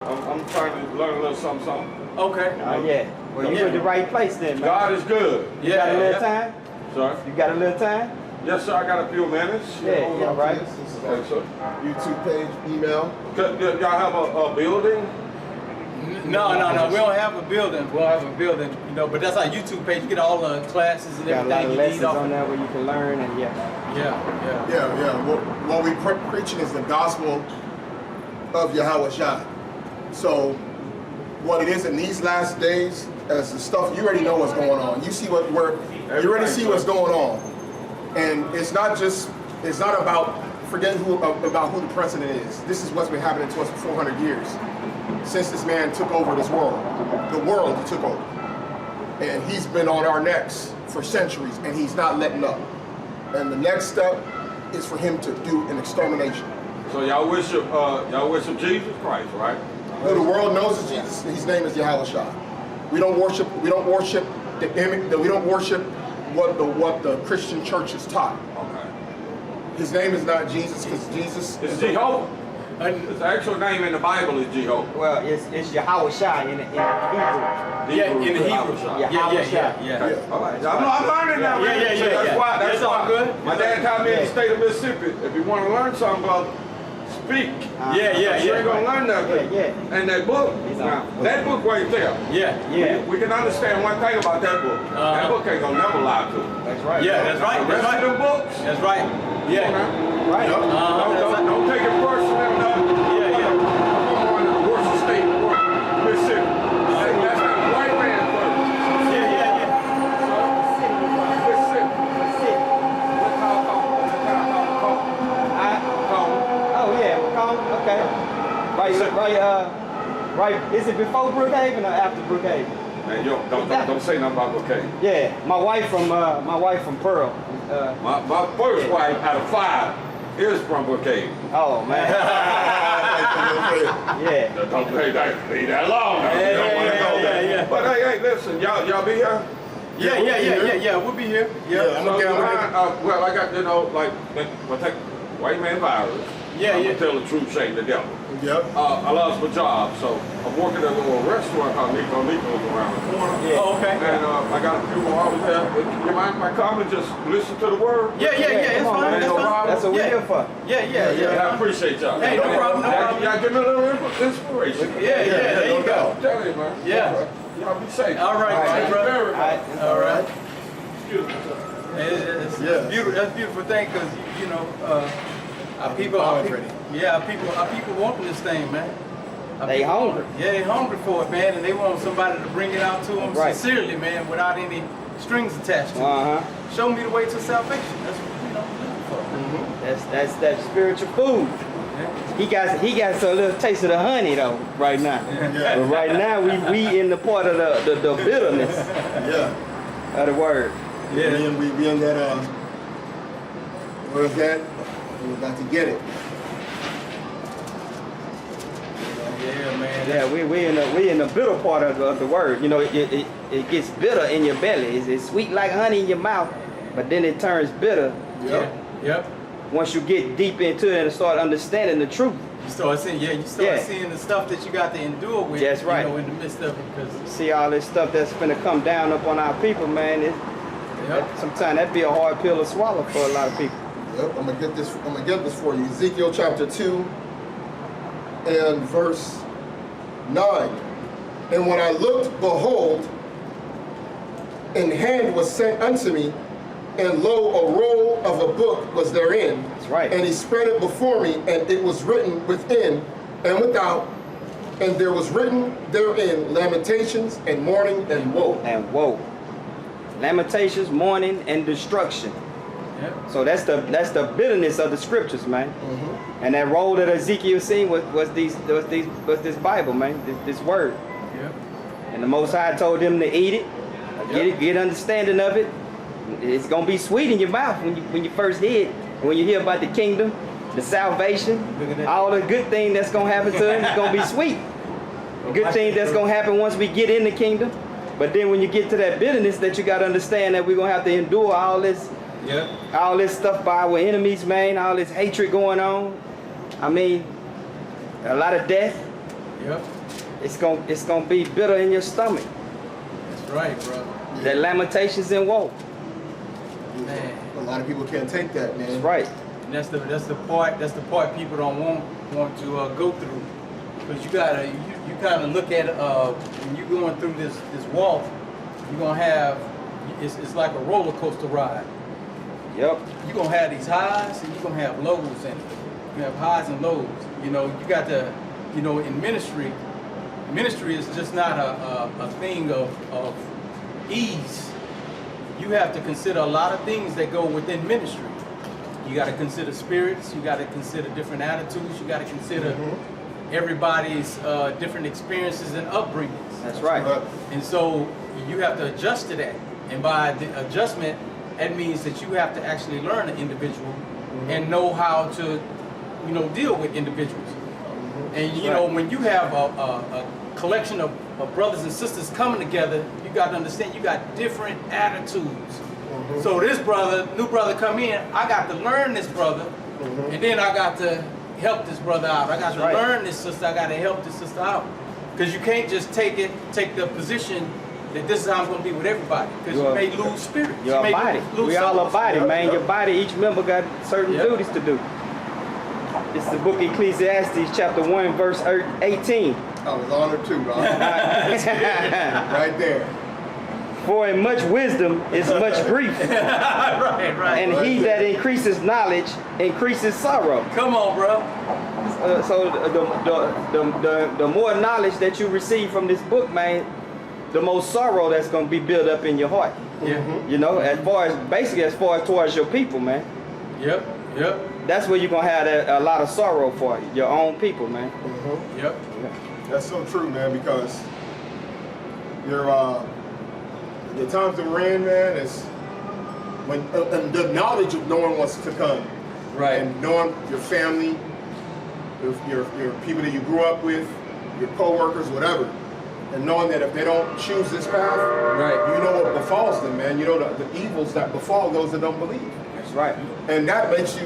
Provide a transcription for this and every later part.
I'm trying to learn a little something. Okay. Yeah. Well, you're in the right place then, man. God is good. You got a little time? Sir? You got a little time? Yes, sir. I got a few minutes. Yeah, right. Okay, sir. YouTube page, email. Y'all have a building? No. We don't have a building. We don't have a building, you know. But that's our YouTube page. You get all the classes and Got a lot everything of you lessons need off. on there where you can learn and Yeah. What we preaching is the gospel of Yahawashi. So what it is in these last days, as the stuff you already know what's going on. You see you already see what's going on, and it's not about forgetting about who the president is. This is what's been happening to us for 400 years since this man took over this world. The world he took over, and he's been on our necks for centuries, and he's not letting up. And the next step is for him to do an extermination. So y'all worship Jesus Christ, right? Who the world knows is Jesus. His name is Yahawashi. We don't worship the image. We don't worship what the Christian church is taught. Okay. His name is not Jesus because Jesus It's Jehovah. His actual name in the Bible is Jehovah. Well, it's Yahawashi in the Hebrew. Yeah, in the Hebrew. Yeah. All right. I'm learning now. Yeah. That's why. That's all good. My dad taught me in the state of Mississippi. If you want to learn something, brother, speak. You ain't gonna learn nothing. Yeah. And that book, now, that book right there. Yeah. We can understand one thing about that book. That book ain't gonna never lie to us. That's right. Yeah, that's right. The rest of them books. That's right. Yeah. Right. Don't take it personal. Yeah. I'm on the worst state in the world, Mississippi. That's not a white man first. Yeah. Mississippi. Oh yeah, okay. Right. Is it before Brookhaven or after Brookhaven? Man, don't say nothing about Brookhaven. Yeah, my wife from Pearl. My first wife out of 5 is from Brookhaven. Oh man. Yeah. Don't leave that alone. Yeah. But hey, listen, y'all be here? Yeah. We'll be here. Yeah. Well, I got, we'll take white man virus. I'm gonna tell the truth, shame the devil. Yep. I lost my job, so I'm working at a little restaurant called Nico's around the corner. Yeah. Oh, okay. And I got a few more hours there. You mind if I come and just listen to the word? Yeah. It's Come on, fine. man. That's fine. That's what we're here for. Yeah. I appreciate y'all. Hey, no problem. Y'all give me a little inspiration. Yeah. There you go. I'm telling you, man. Yeah. Y'all be safe. All right, brother. All right. Excuse me, sir. It's beautiful. That's a beautiful thing because our people wanting this thing, man. They hungry. Yeah, they hungry for it, man, and they want somebody to bring it out to them sincerely, man, without any strings attached to it. Show me the way to salvation. That's what we're looking for. That's that spiritual food. Yeah. He got a little taste of the honey though right now. Yeah. But right now we in the part of the bitterness of the word. Yeah. We in that what is that? We're about to get it. Yeah, man. Yeah, we in the bitter part of the word. You know, it gets bitter in your belly. It's sweet like honey in your mouth, but then it turns bitter. Yep. Once you get deep into it and start understanding the truth. You start seeing, seeing the stuff that you got to endure with. That's right. You know, in the midst of it, because See all this stuff that's gonna come down up on our people, man. Sometimes that'd be a hard pill to swallow for a lot of people. Yep. I'm gonna get this for you. Ezekiel chapter 2 and verse 9. And when I looked, behold, an hand was sent unto me, and lo, a roll of a book was therein. That's right. And he spread it before me, and it was written within and without, and there was written therein lamentations and mourning and woe. And woe. Lamentations, mourning, and destruction. Yep. So that's the bitterness of the scriptures, man. And that roll that Ezekiel seen was this Bible, man. This word. Yep. And the Most High told them to eat it, get understanding of it. It's gonna be sweet in your mouth when you first hear it. And when you hear about the kingdom, the salvation, all the good thing that's gonna happen to them, it's gonna be sweet. The good thing that's gonna happen once we get in the kingdom. But then when you get to that bitterness, that you gotta understand that we're gonna have to endure all this stuff by our enemies, man, all this hatred going on. I mean, a lot of death, Yep. It's gonna be bitter in your stomach. That's right, bro. That lamentations and woe. Man. A lot of people can't take that, man. That's right. And that's the part people don't want to go through, because you kind of look at when you're going through this walk, you're gonna have it's like a roller coaster ride. Yep. You're gonna have these highs and you're gonna have lows in it. You have highs and lows. You know, you got to, you know, in ministry is just not a thing of ease. You have to consider a lot of things that go within ministry. You got to consider spirits. You got to consider different attitudes. You got to consider everybody's different experiences and upbringings. That's right. And so you have to adjust to that. And by the adjustment, that means that you have to actually learn an individual and know how to, you know, deal with individuals. And you know, when you have a collection of brothers and sisters coming together, you got to understand you got different attitudes. So this new brother come in, I got to learn this brother, and then I got to help this brother out. I got to learn this sister, I got to help this sister out. Because you can't just take the position that this is how I'm going to be with everybody, because you may lose spirit. Your body. We all a body, man. Your body, each member got certain duties to do. It's the book Ecclesiastes, chapter 1, verse 18. I was honored too, Ron. Right there. For in much wisdom is much grief. right. And he that increases knowledge increases sorrow. Come on, bro. So the more knowledge that you receive from this book, man, the more sorrow that's going to be built up in your heart. Yeah. You know, as far as towards your people, man. Yep. That's where you're going to have a lot of sorrow for your own people, man. Yep. That's so true, man, because the times that we're in, man, is when the knowledge of knowing what's to come. Right. And knowing your family, your people that you grew up with, your co-workers, whatever. And knowing that if they don't choose this path, you know what befalls them, man. You know the evils that befall those that don't believe. That's right. And that makes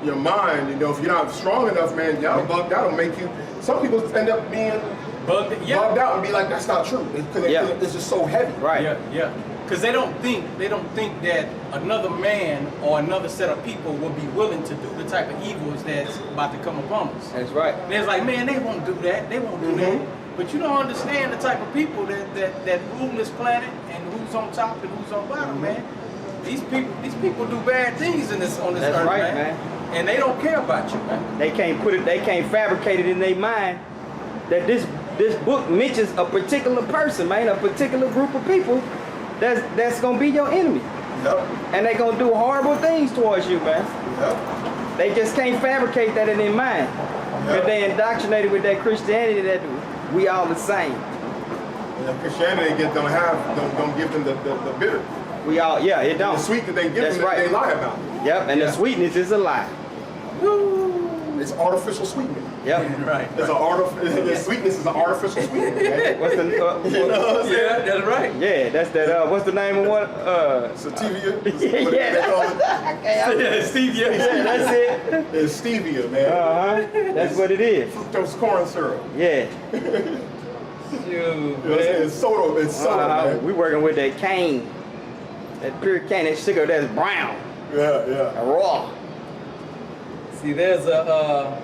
your mind, you know, if you're not strong enough, man, that'll make you, some people end up being bugged out and be like, that's not true. Because it's just so heavy. Right. Yeah. Because they don't think that another man or another set of people will be willing to do the type of evils that's about to come upon us. That's right. And it's like, man, they won't do that. They won't do that. But you don't understand the type of people that rule this planet and who's on top and who's on bottom, man. These people do bad things on this That's earth, right, man. And they don't care about you, man. They can't fabricate it in their mind that this book mentions a particular person, man, a particular group of people that's gonna be your enemy. Yep. And they gonna do horrible things towards you, man. Yep. They just can't fabricate that in their mind. Because they indoctrinated with that Christianity that we all the same. And Christianity don't give them the bitter. We all, it don't. The sweet that they give them, they lie about. Yep, and the sweetness is a lie. Woo. It's artificial sweetness. Yep. Right. The sweetness is an artificial sweetness. Right? What's the? You know what I'm saying? Yeah, that's right. Yeah, that's that. What's the name of what? Sativia. Stevia. Yeah, that's it. It's stevia, man. That's what it is. Fructose corn syrup. Yeah. It's soda. It's soda, man. We working with that cane, that pure cane, that sugar that's brown. Yeah. Raw. See, there's a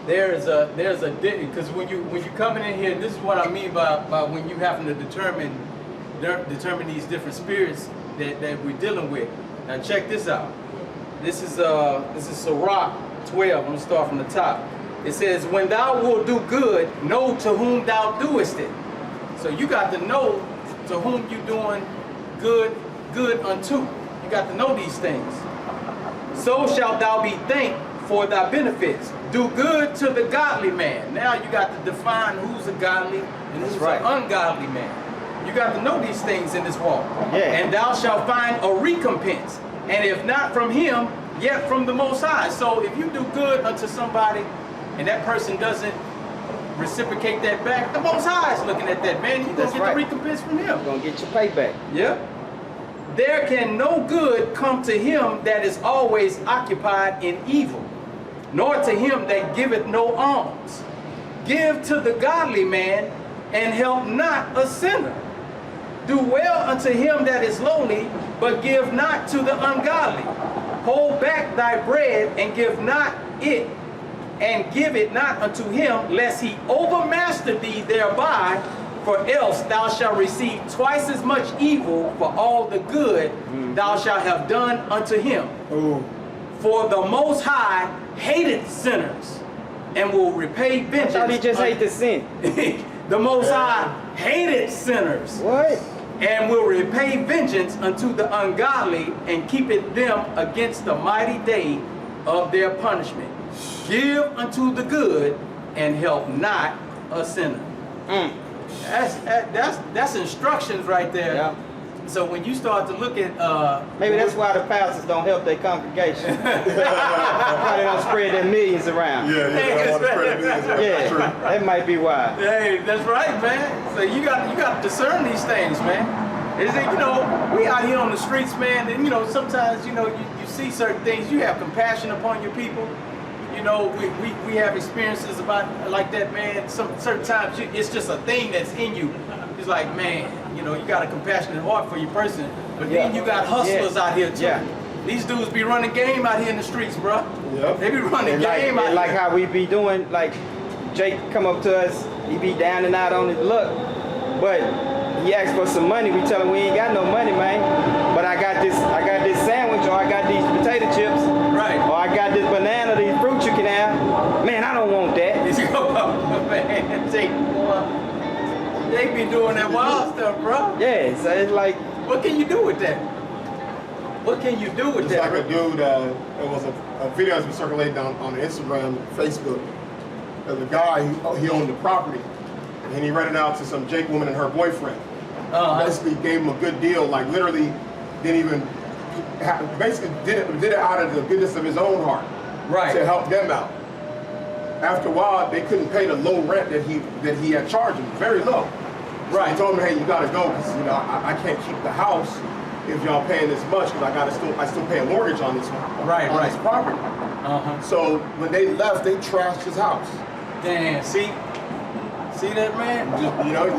because when you coming in here, this is what I mean by when you having to determine these different spirits that we're dealing with. Now check this out. This is Sirach 12. I'm gonna start from the top. It says, "When thou wilt do good, know to whom thou doest it." So you got to know to whom you doing good unto. You got to know these things. So shalt thou be thanked for thy benefits. Do good to the godly man. Now you got to define who's a godly and who's an ungodly man. You got to know these things in this walk. Yeah. And thou shalt find a recompense. And if not from him, yet from the Most High. So if you do good unto somebody and that person doesn't reciprocate that back, the Most High is looking at that, man. You're going to get the recompense from him. You're going to get your payback. Yep. There can no good come to him that is always occupied in evil, nor to him that giveth no alms. Give to the godly man, and help not a sinner. Do well unto him that is lowly, but give not to the ungodly. Hold back thy bread, and give not it, and give it not unto him, lest he overmaster thee thereby, for else thou shalt receive twice as much evil for all the good thou shalt have done unto him. Ooh. For the Most High hated sinners, and will repay vengeance. I thought he just hate the sin. The Most High hated sinners. What? And will repay vengeance unto the ungodly, and keepeth them against the mighty day of their punishment. Give unto the good, and help not a sinner. That's instructions right there. Yeah. So when you start to look at Maybe that's why the pastors don't help their congregation. Why they don't spread their millions around. Yeah, they don't want to spread the news. Yeah, that might be why. Hey, that's right, man. So you got to discern these things, man. Is it, we out here on the streets, man, and sometimes you see certain things. You have compassion upon your people. We have experiences about like that, man. Certain times it's just a thing that's in you. It's like, man, you got a compassionate heart for your person, but then you got hustlers out here too. Yeah. These dudes be running game out here in the streets, bro. Yep. They be running And game out like here. how we be doing, like Jake come up to us, he be down and out on his luck, but he asked for some money. We tell him we ain't got no money, man. But I got this sandwich, or I got these potato chips, Right. or I got this banana, these fruit you can have. Man, I don't want that. Man, Jake, boy, they be doing that wild stuff, bro. Yeah, so it's like, What can you do with that? What can you do with It's that? like a dude, it was a video that's been circulating on Instagram, Facebook. There's a guy, he owned the property, and he rented out to some Jake woman and her boyfriend. Basically gave him a good deal, like literally didn't even, basically did it out of the goodness of his own heart. Right. To help them out. After a while, they couldn't pay the low rent that he had charged them, very low. So Right. he told them, hey, you gotta go, because I can't keep the house if y'all paying this much, because I still pay a mortgage on this this property. So when they left, they trashed his house. Damn, see that, man?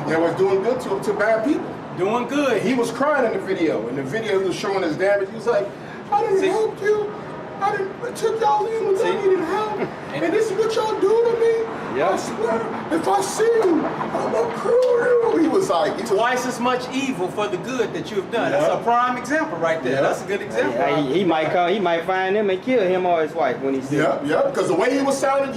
They was doing good to bad people. Doing good. He was crying in the video. In the video, he was showing his damage. He was like, I didn't help you. I took y'all in when y'all needed help. And this is what y'all do to me. Yep. I swear, if I see you, I'm gonna kill you. He was like, Twice as much evil for the good that you've done. Yeah. That's a prime example right there. Yeah. That's a good example. he might come, he might find him and kill him or his wife when he sees him. yeah, because the way he was sounding,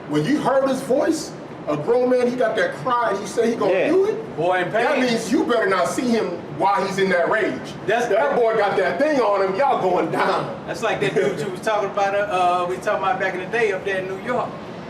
when you heard his voice, a grown man, he got that cry, and he said he gonna do it. Boy in pain. That means you better not see him while he's in that rage. That's- that boy got that thing on him, y'all going down. That's like that dude you was talking about, we talking about back in the day up there in New York.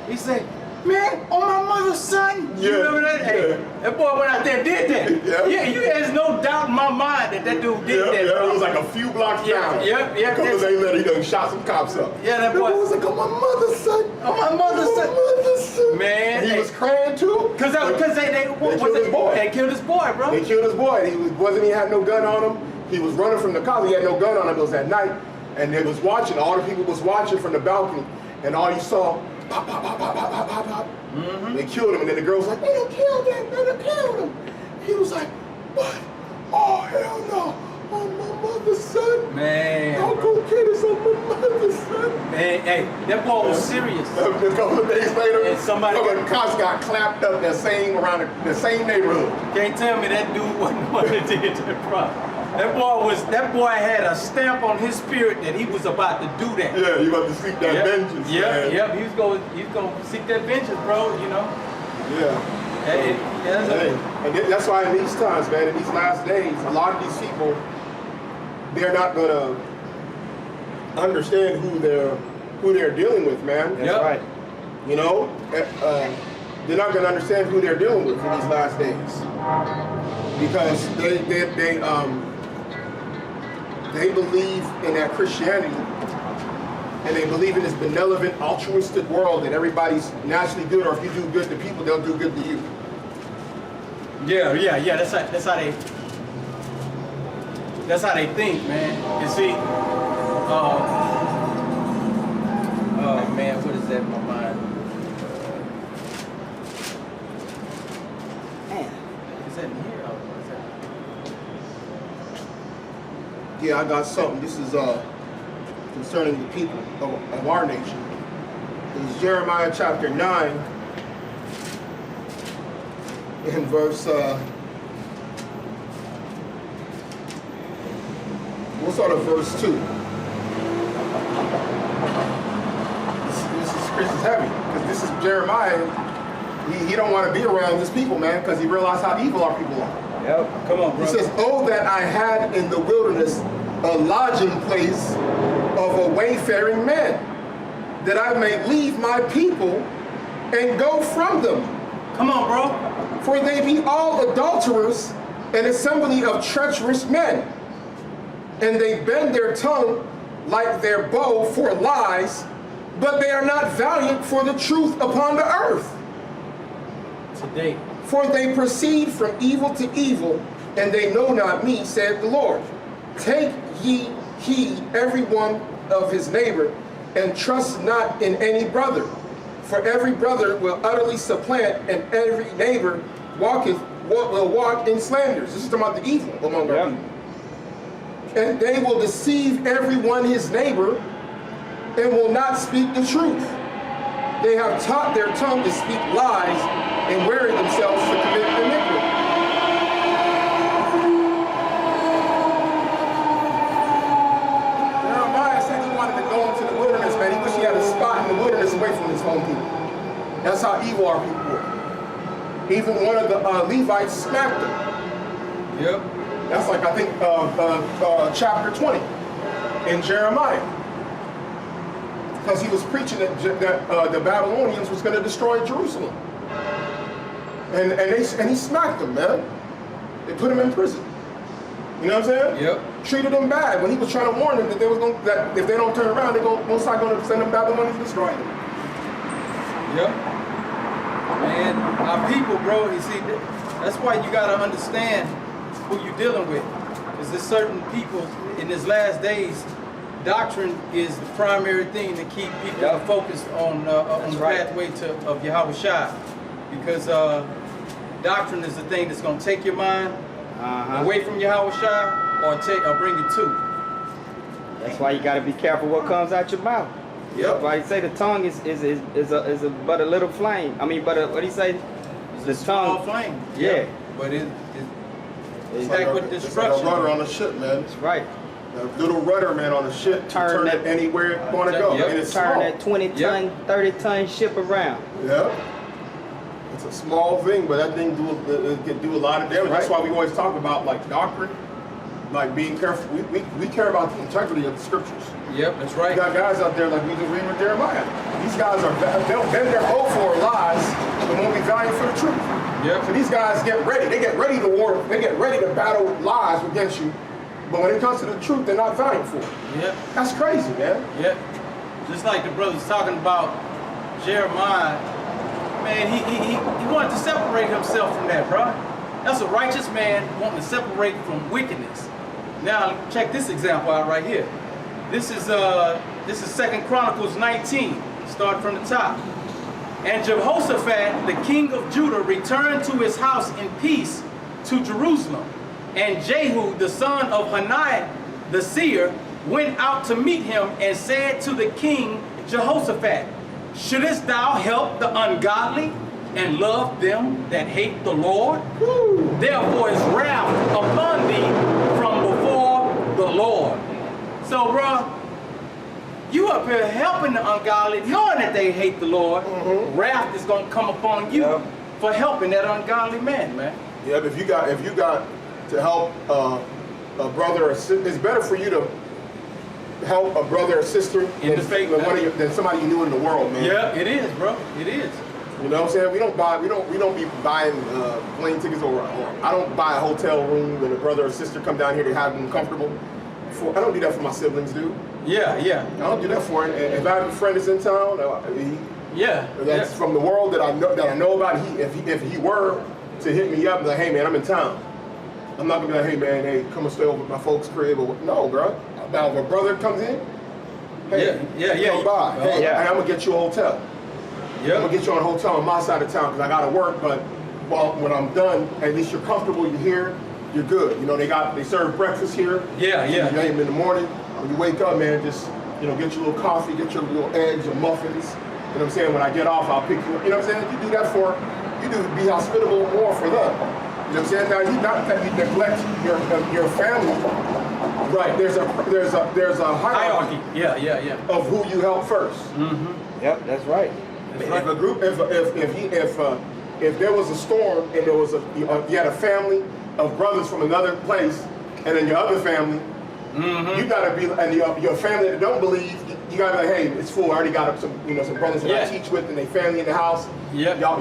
He said, man, on my mother's son. You Yeah. remember that? Hey, Yeah. that boy went out there and did that. There's no doubt in my mind that dude did that. It bro. was like a few blocks Yeah, down. yeah, A couple days later, he done shot some cops up. Yeah, that boy- was like, on my mother's son. On my mother's son. On my mother's son. Man, And he hey. was crying too. Cause they killed his boy. They killed his boy, bro. They killed his boy. He had no gun on him. He was running from the cops. He had no gun on him. It was at night, and they was watching. All the people was watching from the balcony, and all you saw, pop, pop, pop, pop, pop, pop, pop, pop. They killed him, and then the girl was like, they done killed him. They done killed him. He was like, what? Oh hell no! On my mother's son. Man. I'll go get us on my mother's son. Man, hey, that boy was serious. A couple of days later, And somebody- some of the cops got clapped up around the same neighborhood. Can't tell me that dude wasn't one that did that, bro. That boy had a stamp on his spirit that he was about to do that. Yeah, you about to seek that vengeance. man. Yep. He was going to seek that vengeance, bro. Yeah. Hey, And that's why in these times, man, in these last days, a lot of these people, they're not gonna understand who they're dealing with, man. That's right. They're not gonna understand who they're dealing with in these last days because they believe in that Christianity, and they believe in this benevolent, altruistic world that everybody's naturally good, or if you do good to people, they'll do good to you. Yeah. That's how they think, man. You see, oh man, what is that in my mind? Is that in here? Or what is that? Yeah, I got something. This is concerning the people of our nation. It's Jeremiah chapter 9 in verse, we'll start at verse 2. This is heavy, because this is Jeremiah. He don't want to be around his people, man, because he realized how evil our people are. Yep. Come on, bro. He says, "Oh, that I had in the wilderness a lodging place of a wayfaring man, that I may leave my people and go from them. Come on, bro. For they be all adulterers, an assembly of treacherous men. And they bend their tongue like their bow for lies, but they are not valiant for the truth upon the earth. Today. For they proceed from evil to evil, and they know not me, saith the Lord. Take ye heed every one of his neighbor, and trust not in any brother. For every brother will utterly supplant, and every neighbor will walk in slanders." This is talking about the evil among our people. "And they will deceive every one his neighbor, and will not speak the truth. They have taught their tongue to speak lies, and weary themselves to commit iniquity." Jeremiah said he wanted to go into the wilderness, man. He wished he had a spot in the wilderness away from his home people. That's how evil our people were. Even one of the Levites smacked him. Yep. That's like, I think, chapter 20 in Jeremiah. Because he was preaching that the Babylonians was going to destroy Jerusalem. And he smacked them, man. They put him in prison. You know what I'm saying? Yep. Treated them bad when he was trying to warn them that that if they don't turn around, they're most likely going to send them Babylonians to destroy them. Yep. Man, our people, bro, you see, that's why you got to understand who you're dealing with. Because there's certain people in these last days, doctrine is the primary thing to keep people focused on the pathway of Yahawashi. Because doctrine is the thing that's going to take your mind away from Yahawashi or bring it to. That's why you got to be careful what comes out your mouth. Yep. That's why he say the tongue is but a little flame. I mean, what do you say? It's The a small tongue. flame. Yeah. But it's It's like with it's like a destruction. rudder on a ship, man. That's right. A little rudder, man, on a ship to turn it anywhere it want to go. Yep. And it's Turn small. that 20-ton, 30-ton ship around. Yeah. It's a small thing, but that thing can do a lot of damage. That's why we always talk about like doctrine, like being careful. We care about the integrity of the scriptures. Yep, that's right. You got guys out there like we just read with Jeremiah. These guys they'll bend their bow for lies, but won't be valiant for the truth. Yep. So these guys get ready. They get ready to war. They get ready to battle lies against you. But when it comes to the truth, they're not valiant for it. Yep. That's crazy, man. Yep. Just like the brothers talking about Jeremiah, man, he wanted to separate himself from that, bro. That's a righteous man wanting to separate from wickedness. Now check this example out right here. This is 2 Chronicles 19. Start from the top. "And Jehoshaphat, the king of Judah, returned to his house in peace to Jerusalem. And Jehu, the son of Hanani, the seer, went out to meet him and said to the king Jehoshaphat, Shouldest thou help the ungodly and love them that hate the Lord? Therefore is wrath upon thee from before the Lord." So, bro, you up here helping the ungodly, knowing that they hate the Lord. Wrath is going to come upon you for helping that ungodly man, man. Yeah, but if you got to help a brother or sister, it's better for you to help a brother or sister In the faith, than somebody you knew in the world, man. Yeah, it is, bro. It is. You know what I'm saying? We don't be buying plane tickets or I don't buy a hotel room when a brother or sister come down here to have them comfortable. I don't do that for my siblings, dude. Yeah, yeah. I don't do that for him. And if I have a friend that's in town, that's from the world that I know about. If he were to hit me up and be like, "Hey man, I'm in town," I'm not gonna be like, "Hey man, hey, come and stay over at my folks' crib." Or no, bro. Now if a brother comes in, hey, come by. Hey, and I'm gonna get you a hotel. I'm gonna get you on a hotel on my side of town because I gotta work, but when I'm done, at least you're comfortable, you're here, you're good. You know, they serve breakfast here. Yeah, yeah. You name in the morning. When you wake up, man, just, you know, get your little coffee, get your little eggs, your muffins. You know what I'm saying? When I get off, I'll pick you up. You know what I'm saying? You do that you do be hospitable more for them. You know what I'm saying? Now, you not that you neglect your family. Right. There's a hierarchy. Yeah. Of who you help first. Mm-hmm. Yep, that's right. If a group, if there was a storm and there was you had a family of brothers from another place, and then your other family, you gotta be, and your family that don't believe, you gotta be like, hey, it's full. I already got some brothers that I teach with, and they family in the house. Yeah. Y'all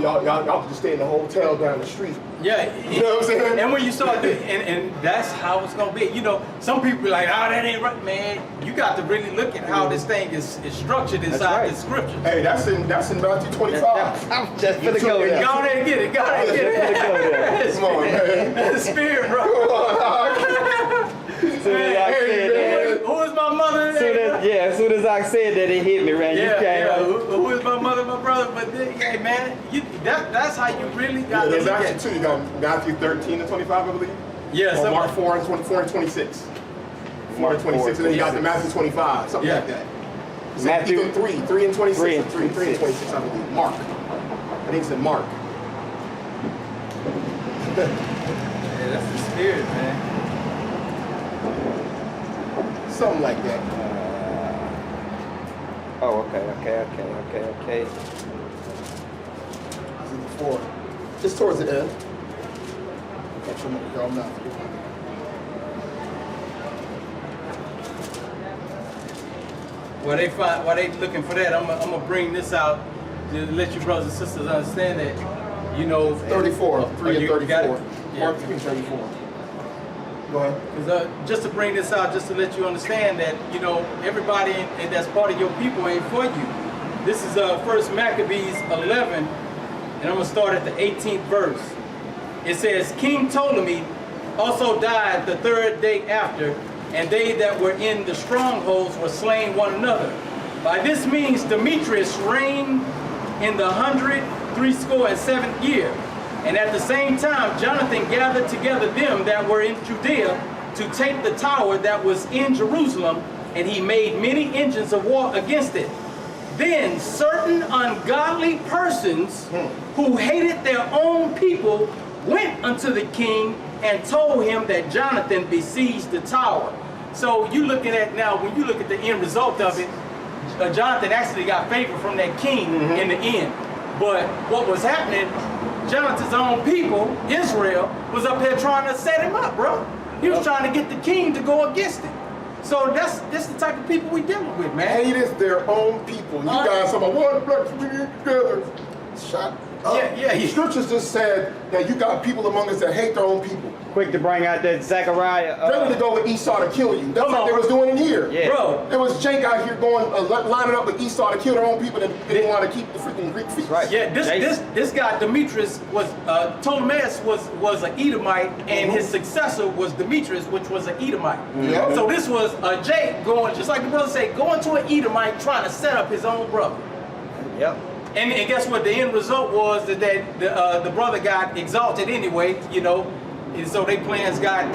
can just stay in the hotel down the street. Yeah. You know what I'm saying? And when you start doing, and that's how it's gonna be. You know, some people be like, that ain't right, man. You got to really look at how this thing is structured inside the scripture. Hey, that's in Matthew 25. I'm just gonna go there. Go ahead and get it. Go ahead and get it. Come on, man. The spirit, bro. Come on. Who is my mother? As soon as I said that, it hit me, man. Who is my mother, my brother? But then, hey, man, that's how you really got to There's look actually at two. You got Matthew 13 and 25, I believe. Yeah, or Mark 4 and 24 and 26. 4 and 26, and then you got the Matthew 25, something like that. Matthew either 3 and 26, 3 and 26, I believe. Mark. I think it's in Mark. Yeah, that's the spirit, man. Something like that. Okay. Before, just towards the end. While they looking for that, I'm gonna bring this out to let you brothers and sisters understand that, you know. 34, 3 and 34. Yeah. Mark 3 and 34. Go ahead. Because just to bring this out, just to let you understand that, you know, everybody that's part of your people ain't for you. This is 1 Maccabees 11, and I'm going to start at the 18th verse. It says, King Ptolemy also died the 3rd day after, and they that were in the strongholds were slain one another. By this means Demetrius reigned in the 167th year. And at the same time, Jonathan gathered together them that were in Judea to take the tower that was in Jerusalem, and he made many engines of war against it. Then certain ungodly persons who hated their own people went unto the king and told him that Jonathan besieged the tower. So you looking at now, when you look at the end result of it, Jonathan actually got favor from that king in the end. But what was happening, Jonathan's own people, Israel, was up here trying to set him up, bro. He was trying to get the king to go against it. So that's the type of people we dealing with, man. Hateth their own people. You guys talking about one blood together. Shut up. Yeah. The scriptures just said that you got people among us that hate their own people. Quick to bring out that Zechariah. Ready to go with Esau to kill you. That's what they was doing in here. Yeah. Bro. There was Jake out here going, lining up with Esau to kill their own people that didn't want to keep the freaking Greek feast. Right. Yeah, this guy Demetrius was Ptolemaeus was an Edomite, and his successor was Demetrius, which was an Edomite. Yeah. So this was Jake going, just like the brother said, going to an Edomite trying to set up his own brother. Yep. And guess what? The end result was that the brother got exalted anyway, you know, and so their plans got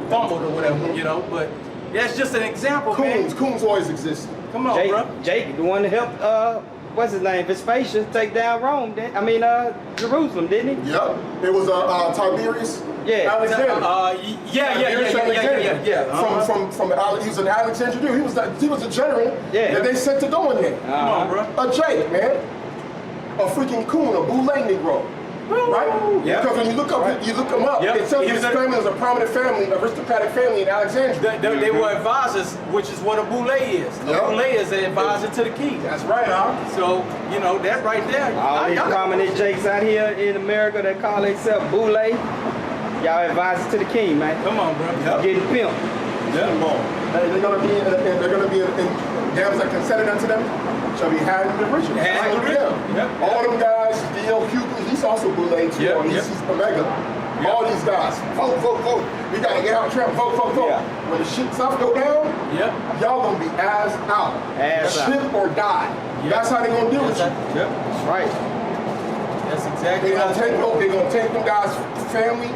fumbled or whatever, you know. But that's just an example, man. Coons always existed. Come on, Jake, bro. Jake, the one that helped, what's his name, Vespasian, take down Rome, Jerusalem, didn't he? Yep. It was Tiberius. Yeah. Alexander. Yeah. From he was an Alexander Jew. He was a general that they sent to go in there. Come on, bro. A Jake, man. A freaking coon, a boule Negro. Right? Yeah. Because when you look him up, Yep. it tells you his family was a prominent family, aristocratic family in Alexandria. They were advisors, which is what a boule is. A boule is an advisor to the king. That's right, huh? So, you know, that right there. All these prominent Jakes out here in America that call themselves boule, y'all advisors to the king, man. Come on, bro. Yep. Getting pimped. Yeah. Hey, they're gonna be in dams that consented unto them shall be had in the riches. Yep. All them guys, D.L. Hughley, he's also boule too. Yep. He's Omega. Yep. All these guys, vote. We gotta get out Trump, vote. Yeah. When the shit stuff go down, y'all gonna be ass out. Ass out. Shit or die. Yep. That's how they gonna deal with you. Yep. That's right. That's Exactly. They're gonna take them guys' family,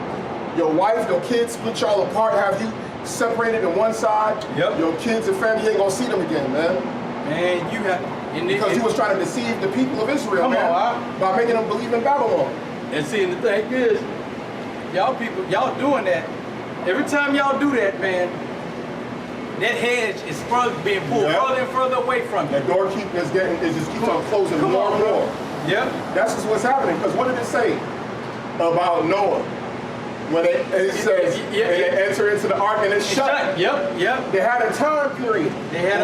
your wife, your kids, split y'all apart, have you separated on one side. Yep. Your kids and family, you ain't gonna see them again, man. Man, you have Because you was trying to deceive the people of Israel, man, by making them believe in Babylon. And see, the thing is, y'all people, y'all doing that. Every time y'all do that, man, that hedge is being pulled further and further away from you. That door it just keeps on closing more and more. Yep. That's just what's happening. Because what did it say about Noah? When it says they enter into the ark and it's shut. Yep. They had a time period.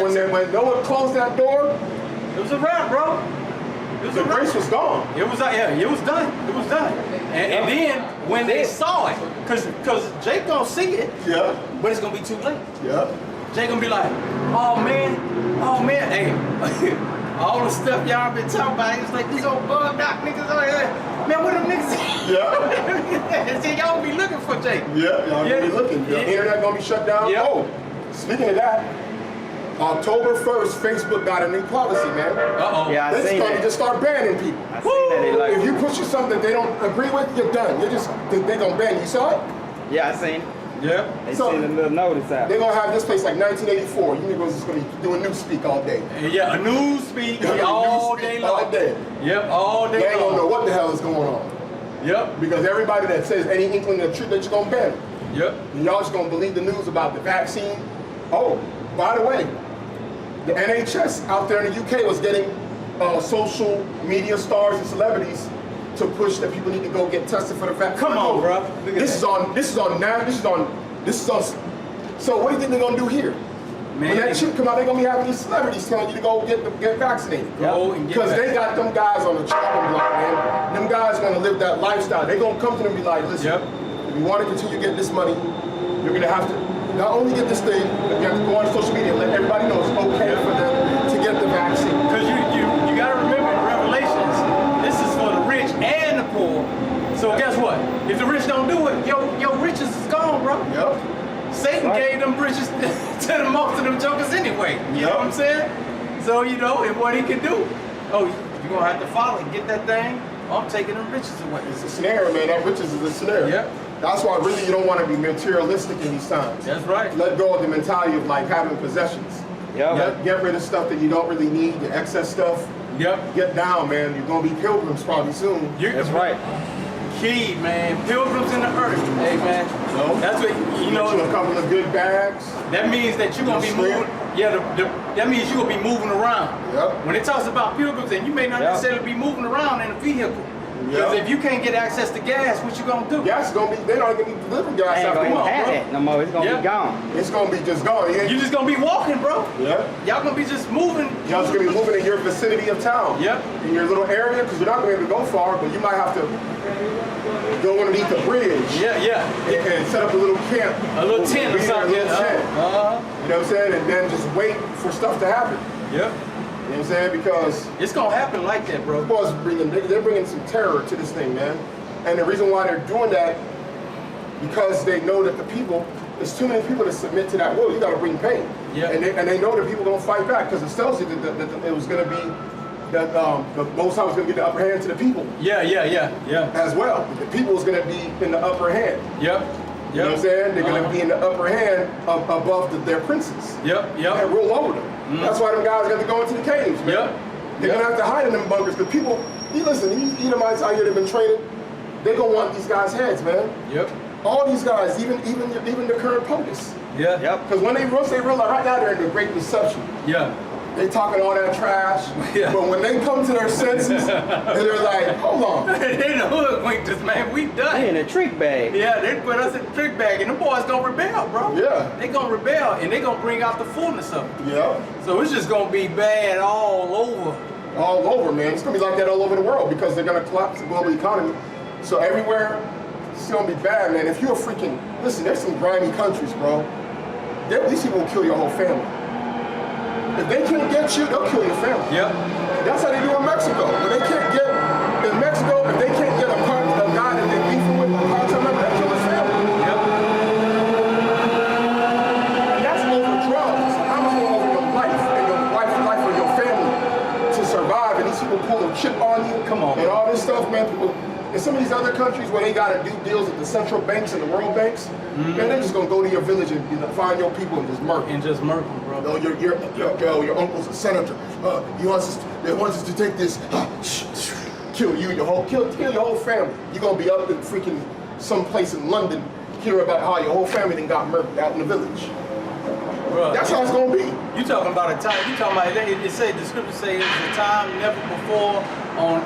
When Noah closed that door, it was a wrap, bro. The grace was gone. It was it was done. It was done. And then when they saw it, because Jake gonna see it, but it's gonna be too late. Jake gonna be like, oh man, hey, all the stuff y'all been talking about, it's like these old bugged out niggas over here. Man, what them niggas? See, y'all be looking for Jake. Y'all gonna be looking. The internet gonna be shut down. Oh, speaking of that, October 1st, Facebook got a new policy, man. Yeah, I seen that. Just start banning people. I seen that. They like if you push something that they don't agree with, you're done. They gonna ban you. You saw it? Yeah, I seen it. Yeah. They seen a little notice out. They're gonna have this place like 1984. You niggas is gonna be doing newspeak all day. Yeah, a newspeak all day long. All day. Yep, all day long. They ain't gonna know what the hell is going on. Yep. Because everybody that says any inkling of the truth, that you're gonna ban. Yep. And y'all just gonna believe the news about the vaccine. Oh, by the way, the NHS out there in the UK was getting social media stars and celebrities to push that people need to go get tested for the vaccine. Come on, bro. This is on. So what do you think they're gonna do here? Man, when that chip come out, they're gonna be having these celebrities telling you to go get vaccinated. Because they got them guys on the chopping block, man. Them guys want to live that lifestyle. They're gonna come to them and be like, listen, if you want to continue getting this money, you're gonna have to not only get this thing, but you have to go on social media and let everybody know it's okay for them to get the vaccine. Because you gotta remember in Revelations, this is for the rich and the poor. So guess what? If the rich don't do it, your riches is gone, bro. Satan gave them riches to the most of them jokers anyway. You know what I'm saying? So and what he can do. Oh, you're gonna have to follow and get that thing. I'm taking them riches away. It's a snare, man. That riches is a snare. That's why really you don't want to be materialistic in these times. That's right. Let go of the mentality of like having possessions. Get rid of stuff that you don't really need, the excess stuff. Get down, man. You're gonna be pilgrims probably soon. That's right. Key, man. Pilgrims in the earth. Hey, man. That's what you know. A couple of good bags. That means that you're gonna be moving. That means you're gonna be moving around. When it talks about pilgrims, and you may not necessarily be moving around in a vehicle. Because if you can't get access to gas, what you gonna do? Gas is gonna be. They're not gonna be delivering gas. Ain't gonna have that no more. It's gonna be gone. It's gonna be just gone. You just gonna be walking, bro. Y'all gonna be just moving. Y'all just gonna be moving in your vicinity of town. In your little area, because you're not gonna be able to go far, but you might have to go underneath the bridge. And set up a little camp. A little tent or something. You know what I'm saying? And then just wait for stuff to happen. You know what I'm saying? Because it's gonna happen like that, bro. They're bringing some terror to this thing, man. And the reason why they're doing that, because they know that there's too many people that submit to that will. You got to bring pain. And they know that people don't fight back because it tells you that it was going to be that the Most High was going to get the upper hand to the people. As well, the people was going to be in the upper hand. You know what I'm saying? They're going to be in the upper hand above their princes. And rule over them. That's why them guys got to go into the caves, man. They're going to have to hide in them bunkers because people, listen, these Edomites out here that have been training, they're going to want these guys' heads, man. All these guys, even the current POTUS. Because once they realize right now they're in the great deception. They talking all that trash, but when they come to their senses, they're like, hold on. They the hoodwinked us, man. We done. They in a trick bag. They put us in a trick bag, and the boys gonna rebel, bro. They gonna rebel, and they gonna bring out the fullness of it. So it's just gonna be bad all over. All over, man. It's gonna be like that all over the world because they're gonna collapse the global economy. So everywhere, it's gonna be bad, man. If you're listen, there's some grimy countries, bro. These people will kill your whole family. If they can't get you, they'll kill your family. That's how they do in Mexico. When they can't get in Mexico, if they can't get a guy that they're beefing with, a part-time member, they'll kill his family. And that's over drugs. How much more over your life and your life of your family to survive? And these people pull a chip on you. Come on. And all this stuff, man. People, In some of these other countries where they got to do deals with the central banks and the world banks, man, they're just gonna go to your village and find your people and just murder. And just murder them, bro. No, your uncle's a senator. They want us to take this. Kill you, kill your whole family. You're gonna be up in freaking someplace in London, hear about how your whole family then got murdered out in the village. Bro, that's how it's gonna be. You talking about a time? You talking about it? Say the scripture say it's a time never before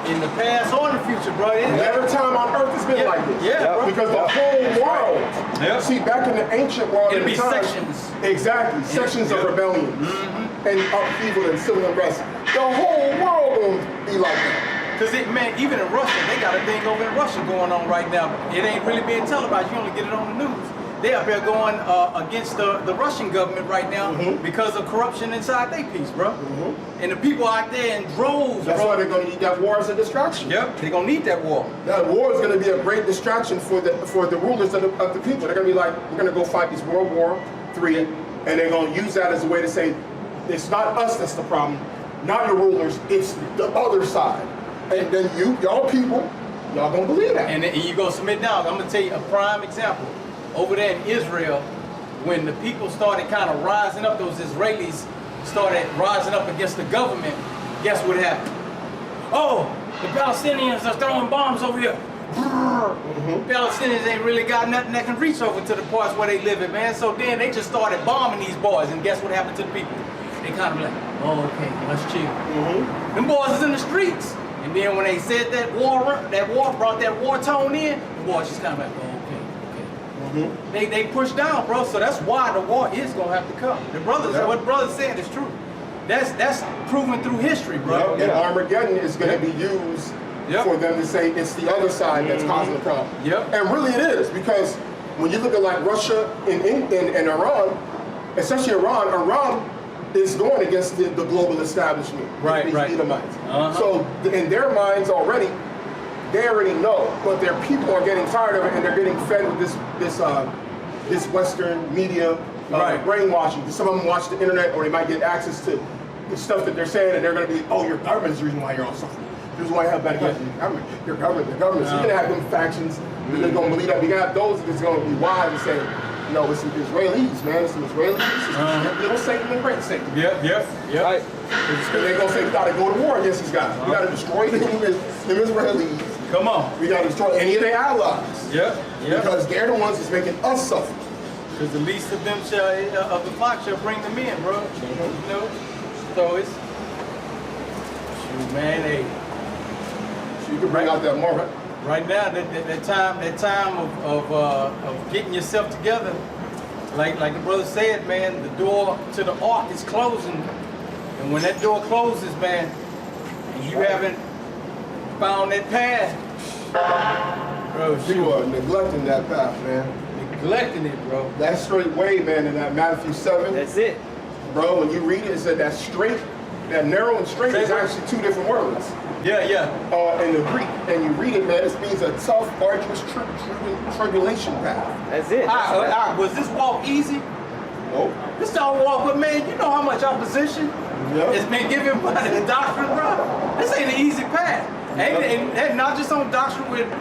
in the past or in the future, bro. Never time on earth has been like this. Yeah, bro. Because the whole world. See, back in the ancient world, it'll be sections. Exactly, sections of rebellion and upheaval and civil unrest. The whole world gonna be like that. Cause man, even in Russia, they got a thing over in Russia going on right now. It ain't really being televised. You only get it on the news. They up here going against the Russian government right now because of corruption inside their piece, bro. And the people out there in droves. That's why they're going to need that war as a distraction. Yep, they're going to need that war. That war is going to be a great distraction for the rulers of the people. They're going to be like, we're going to go fight this World War III, and they're going to use that as a way to say, it's not us that's the problem, not your rulers, it's the other side. And then y'all people, y'all going to believe that. And you going to submit down. I'm going to tell you a prime example. Over there in Israel, when the people started kind of rising up, those Israelis started rising up against the government, guess what happened? Oh, the Palestinians are throwing bombs over here. Palestinians ain't really got nothing that can reach over to the parts where they live in, man. So then they just started bombing these boys, and guess what happened to the people? They kind of like, oh, okay, let's chill. Them boys is in the streets. And then when they said that war brought that war tone in, the boys just kind of like, oh, They push down, bro. So that's why the war is gonna have to come. The brothers, what the brothers said is true. That's proven through history, bro. And Armageddon is gonna be used for them to say it's the other side that's causing the problem. And really it is, because when you look at like Russia and Iran, especially Iran is going against the global establishment. These Edomites. So in their minds already, they already know, but their people are getting tired of it, and they're getting fed with this Western media brainwashing. Some of them watch the internet, or they might get access to the stuff that they're saying, and they're going to be, oh, your government's the reason why you're all suffering. The reason why you have bad government. Your government. So you're going to have them factions that are going to believe that. You're going to have those that's going to be wise and say, no, it's some Israelis, man. It's some Israelis. It's little Satan and great Satan. Right. And they're going to say, we got to go to war against these guys. We got to destroy them Israelis. Come on. We got to destroy any of their allies. Because they're the ones that's making us suffer. Because the least of them of the flock shall bring them in, bro. You know? So it's, shoot, man, hey. So you can bring out that more, right? Right now, that time of getting yourself together, like the brother said, man, the door to the ark is closing. And when that door closes, man, and you haven't found that path, bro, you are neglecting that path, man. Neglecting it, bro. That straight way, man, in that Matthew 7. That's it. Bro, when you read it, it said that straight, that narrow and straight is actually two different words. In the Greek, and you read it, man, it means a tough, arduous tribulation path. That's it. Was this walk easy? Nope. This don't walk, but man, you know how much opposition has been given by the doctrine, bro. This ain't an easy path. And not just on doctrine with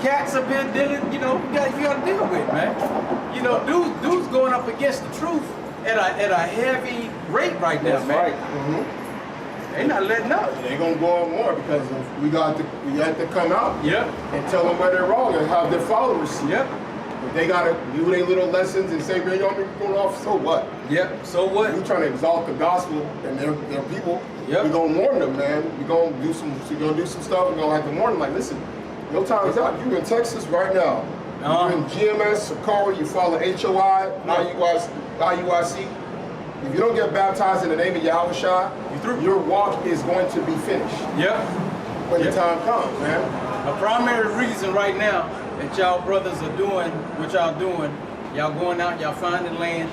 cats up here dealing, you gotta deal with, man. You know, dudes going up against the truth at a heavy rate right now, man. They not letting up. They're gonna go on more because we have to come out and tell them where they're wrong and have their followers see. But they gotta do their little lessons and say, man, y'all be going off, so what? So what? We're trying to exalt the gospel and their people. We're gonna warn them, man. We're gonna do some stuff. We're gonna have to warn them, like, listen, your time is out. You're in Texas right now. You're in GMS, Socorro, you follow HOI, IUIC. If you don't get baptized in the name of Yahawashi, your walk is going to be finished. When the time comes, man. A primary reason right now that y'all brothers are doing what y'all doing, y'all going out, y'all finding land,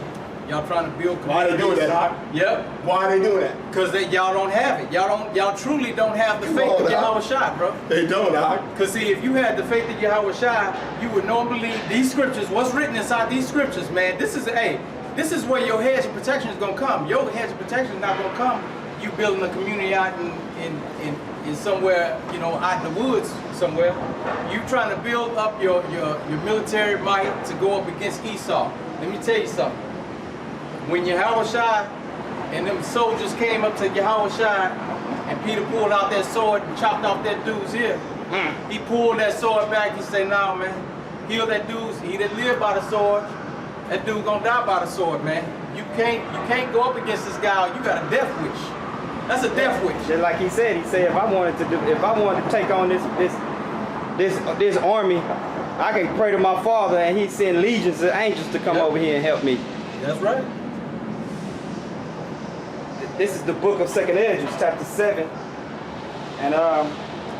y'all trying to build communities. Why they doing that, Doc? Why are they doing that? Because y'all don't have it. Y'all truly don't have the faith of Yahawashi, bro. They don't, Doc. Because see, if you had the faith of Yahawashi, you would know and believe these scriptures, what's written inside these scriptures, man. This is where your hedge of protection is gonna come. Your hedge of protection is not gonna come you building a community out in somewhere, out in the woods somewhere. You trying to build up your military might to go up against Esau. Let me tell you something. When Yahawashi and them soldiers came up to Yahawashi and Peter pulled out that sword and chopped off that dude's ear, he pulled that sword back. He said, "No, man, heal that dude. He that live by the sword, that dude gonna die by the sword, man. You can't go up against this guy. You got a death wish. That's a death wish." Just like he said if I wanted to take on this army, I can pray to my Father and He'd send legions of angels to come over here and help me. That's right. This is the book of 2nd Esdras, chapter 7, and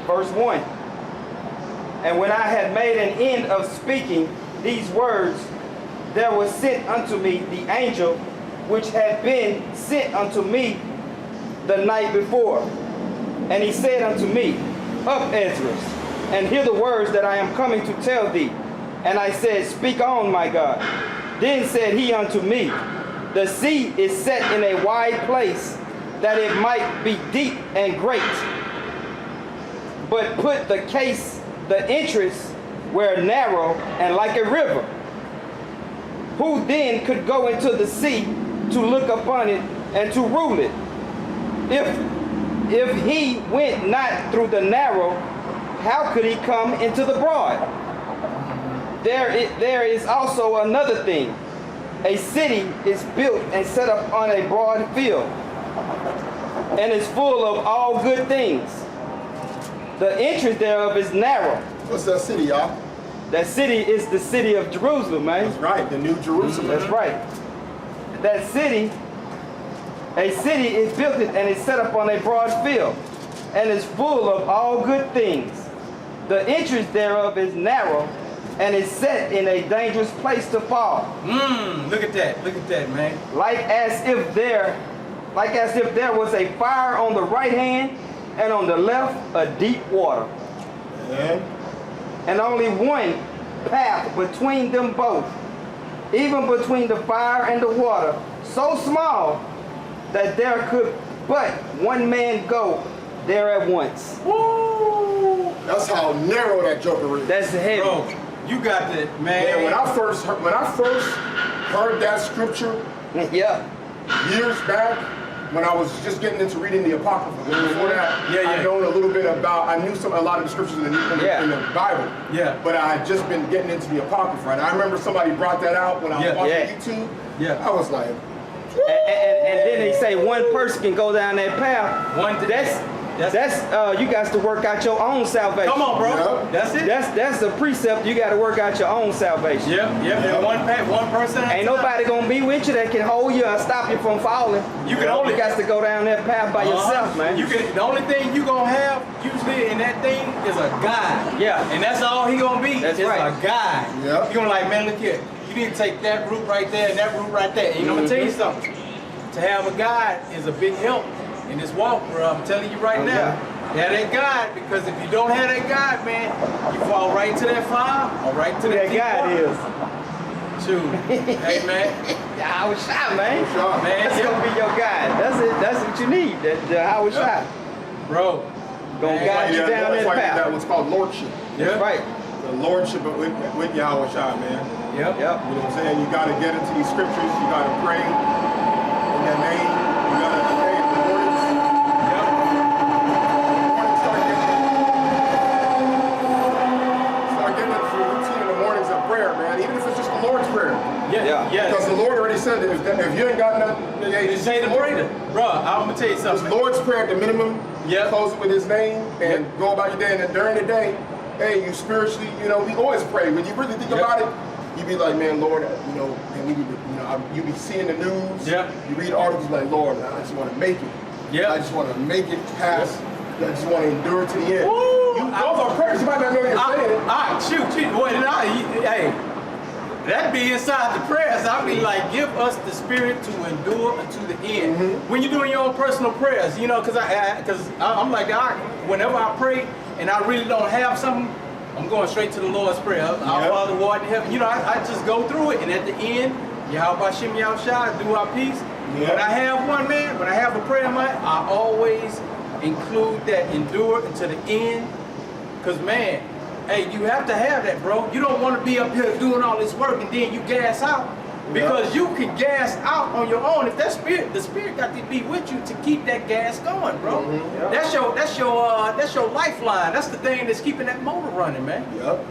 verse 1. "And when I had made an end of speaking these words, there was sent unto me the angel which had been sent unto me the night before. And he said unto me, Up, Esdras, and hear the words that I am coming to tell thee. And I said, Speak on, my God. Then said he unto me, The sea is set in a wide place, that it might be deep and great. But put the entrance where narrow and like a river. Who then could go into the sea to look upon it and to rule it? If he went not through the narrow, how could he come into the broad? There is also another thing. A city is built and set up on a broad field, and is full of all good things. The entrance thereof is narrow." What's that city, y'all? That city is the city of Jerusalem, man. That's right, the New Jerusalem. That's right. That city, a city is built and is set up on a broad field, and is full of all good things. The entrance thereof is narrow, and is set in a dangerous place to fall. Look at that, man. Like as if there was a fire on the right hand, and on the left a deep water. Yeah. And only one path between them both, even between the fire and the water, so small that there could but one man go there at once. Woo! That's how narrow that joker is. That's heavy. Bro, you got that, man. Man, when I first heard that scripture Yeah. years back, when I was just getting into reading the Apocrypha, before that, I known a little bit about, I knew a lot of the scriptures in the Bible. Yeah. But I had just been getting into the Apocrypha, and I remember somebody brought that out when I was watching YouTube. Yeah. I was like, And then they say one person can go down that path. That's you got to work out your own salvation. Come on, bro. Yeah. That's it. That's the precept. You got to work out your own salvation. Yeah. One person. Ain't nobody gonna be with you that can hold you and stop you from falling. You can only got to go down that path by yourself, man. The only thing you gonna have usually in that thing is a guide. Yeah. And that's all he gonna be. That's is right. a guide. Yeah. You gonna like, man, look here. You need to take that route right there and that route right there. And I'm gonna tell you something. To have a guide is a big help in this walk, bro. I'm telling you right now. Have that guide, because if you don't have that guide, man, you fall right into that fire or right into that deep guide water. is. Shoot. Hey, man. I was shot, man. Man, That's gonna be your guide. That's it. That's what you need. That I was shot. Bro. Gonna guide you down that path. That was called lordship. That's right. The lordship with Yahawashi, man. Yep. You know what I'm saying? You gotta get into these scriptures. You gotta pray in that name. You gotta pray in the mornings. Start getting into the routine in the mornings of prayer, man. Even if it's just the Lord's Prayer. Yeah. Because the Lord already said that if you ain't got nothing, Just say the prayer. Bro, I'm gonna tell you It's something. Lord's Prayer at the minimum. Yeah. Close it with His name and go about your day. And then during the day, hey, you spiritually, we always pray. When you really think about it, you be like, man, Lord, and we need to, you be seeing the news. Yeah. You read articles like, Lord, I just want to make it. Yeah. I just want to make it past. I just want to endure to the end. Woo! Those are prayers. You might not know you're saying. Shoot. Boy, hey, that be inside the prayers. I be like, give us the spirit to endure unto the end. When you're doing your own personal prayers, because I'm like, whenever I pray and I really don't have something, I'm going straight to the Lord's Prayer. Our Father who art in heaven. I just go through it, and at the end, Yahawashi Yahawashi, do our peace. Yeah. When I have one, man, when I have a prayer in mind, I always include that endure until the end. Because, man, hey, you have to have that, bro. You don't want to be up here doing all this work and then you gas out. Because you can gas out on your own. If that spirit, the spirit got to be with you to keep that gas going, bro. Yep. That's your lifeline. That's the thing that's keeping that motor running, man. Yep.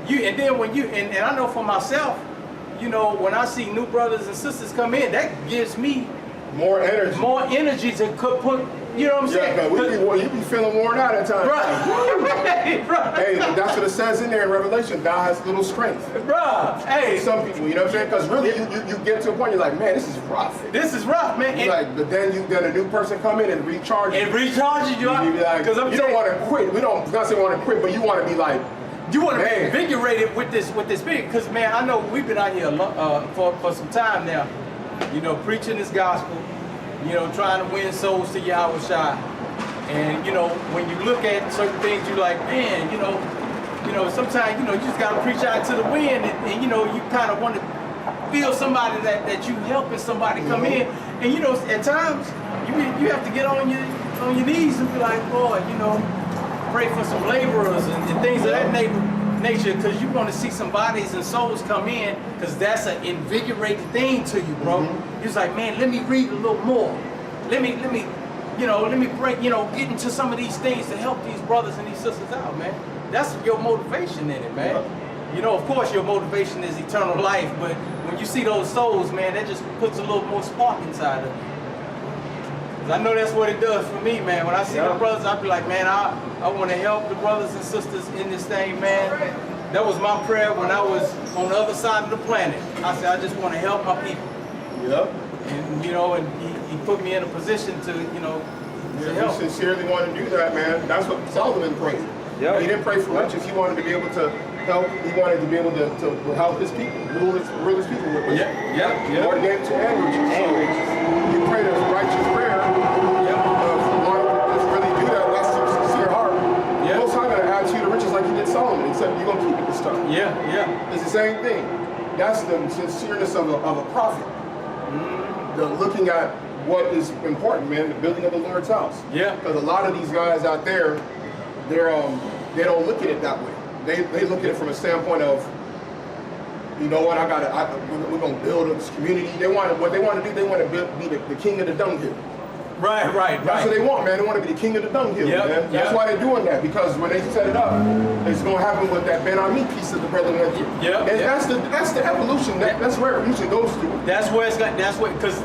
And then when you and I know for myself, you know, when I see new brothers and sisters come in, that gives me more energy. More energy to put, you know what I'm saying? Yeah, you be feeling worn out at times. Right. Hey, that's what it says in there in Revelation. Thou hast little strength. Bruh, hey. Some people, you know what I'm saying? Because really, you get to a point, you're like, man, this is rough. This is rough, man. But then a new person come in and recharge you. And recharges you. You be like, you don't want to quit. We don't say want to quit, but you want to be like, you want to be invigorated with this spirit. Because, man, I know we've been out here for some time now, you know, preaching this gospel, you know, trying to win souls to Yahawashi. And, you know, when you look at certain things, you're like, man, you know, sometimes, you know, you just got to preach out to the wind and, you know, you kind of want to feel somebody that you helping somebody come in. And, you know, at times, you have to get on your knees and be like, Lord, you know, pray for some laborers and things of that nature, because you want to see some bodies and souls come in, because that's an invigorating thing to you, bro. It's like, man, let me read a little more. Let me bring, get into some of these things to help these brothers and these sisters out, man. That's your motivation in it, man. Yeah. You know, of course, your motivation is eternal life, but when you see those souls, man, that just puts a little more spark inside of you. I know that's what it does for me, man. When I see the brothers, I be like, man, I want to help the brothers and sisters in this thing, man. That was my prayer when I was on the other side of the planet. I said, I just want to help my people. Yep. And, you know, and he put me in a position to, you know, to help. He sincerely wanted to do that, man. That's what Solomon prayed. Yep. He didn't pray for riches. He wanted to be able to help. He wanted to be able to help his people, rule his people with riches. Yeah. Lord gave to and riches. So you prayed a righteous prayer. Solomon, he said, you're going to keep it this time. Yeah. It's the same thing. That's the sincereness of a prophet. The looking at what is important, man, the building of the Lord's house. Yeah. Because a lot of these guys out there, they don't look at it that way. They look at it from a standpoint of, you know what, we're going to build this community. What they want to do, they want to be the king of the dunghill. Right. That's what they want, man. They want to be the king of the dunghill, man. That's why they're doing that, because when they set it up, it's going to happen with that Ben Ami piece that the brother went through. That's the evolution. That's where evolution goes to. That's where it's got. That's what, because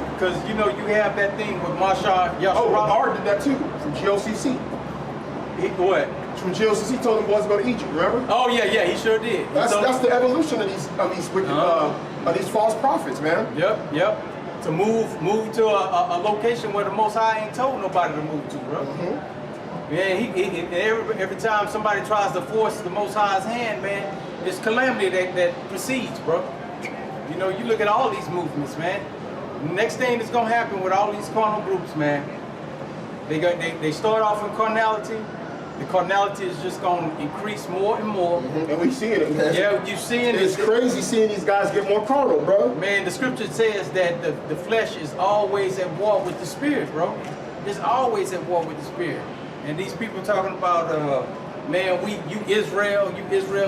you know, you have that thing with Marshawn. Art did that too from GOCC. What? From GOCC told them boys to go to Egypt. Remember? Oh yeah, he sure did. That's the evolution of these wicked of these false prophets, man. Yep. To move to a location where the Most High ain't told nobody to move to, bro. Man, every time somebody tries to force the Most High's hand, man, it's calamity that precedes, bro. You know, you look at all these movements, man. Next thing that's gonna happen with all these carnal groups, man, they start off in carnality. The carnality is just going to increase more and more. And we see it, man. Yeah, you seeing it. It's crazy seeing these guys get more carnal, bro. Man, the scripture says that the flesh is always at war with the spirit, bro. It's always at war with the spirit. And these people talking about, man, you Israel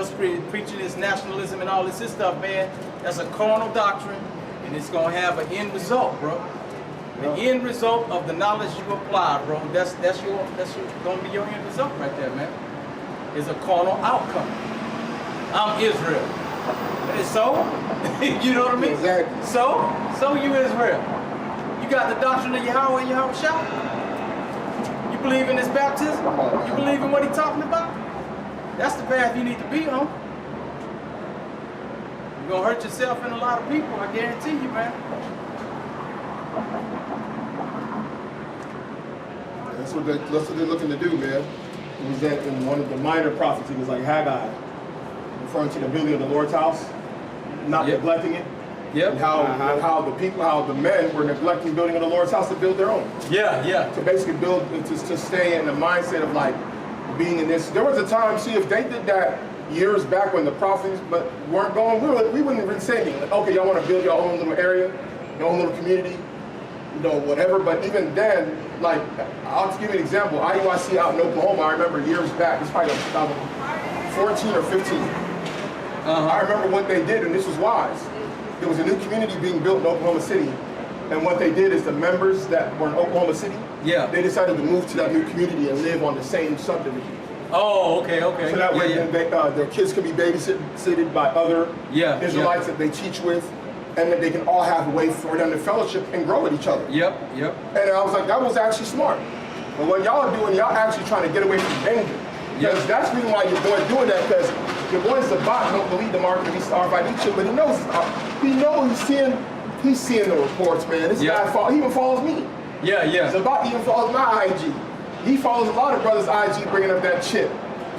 spirit, preaching this nationalism and all this stuff, man. That's a carnal doctrine, and it's going to have an end result, bro. The end result of the knowledge you apply, bro, that's going to be your end result right there, man. Is a carnal outcome. I'm Israel. And so, you know what I mean? Exactly. So you Israel. You got the doctrine of Yahweh and Yahawashi. You believe in his baptism? You believe in what he's talking about? That's the path you need to be on. You're going to hurt yourself and a lot of people, I guarantee you, man. That's what they're looking to do, man. It was that in one of the minor prophets, it was like Haggai, referring to the building of the Lord's house, not neglecting it. And how the men were neglecting building of the Lord's house to build their own. To basically build, to stay in the mindset of like being in this. There was a time, see, if they did that years back when the prophets weren't going, we wouldn't even say anything. Like, okay, y'all want to build your own little area, your own little community. you know, whatever. But even then, like, I'll give you an example. IUIC out in Oklahoma, I remember years back, it's probably 2014 or 15. I remember what they did, and this was wise. There was a new community being built in Oklahoma City, and what they did is the members that were in Oklahoma City, they decided to move to that new community and live on the same subdivision. Oh, okay. So that way their kids can be babysitted by other Israelites that they teach with, and that they can all have a way for them to fellowship and grow with each other. Yep. And I was like, that was actually smart. But what y'all are doing, y'all actually trying to get away from danger. Because that's the reason why your boy's doing that, because your boy's a bot, don't believe the market of these RFID chip, but he knows he's seeing the reports, man. This guy he even follows me. Zabak even follows my IG. He follows a lot of brothers' IG bringing up that chip,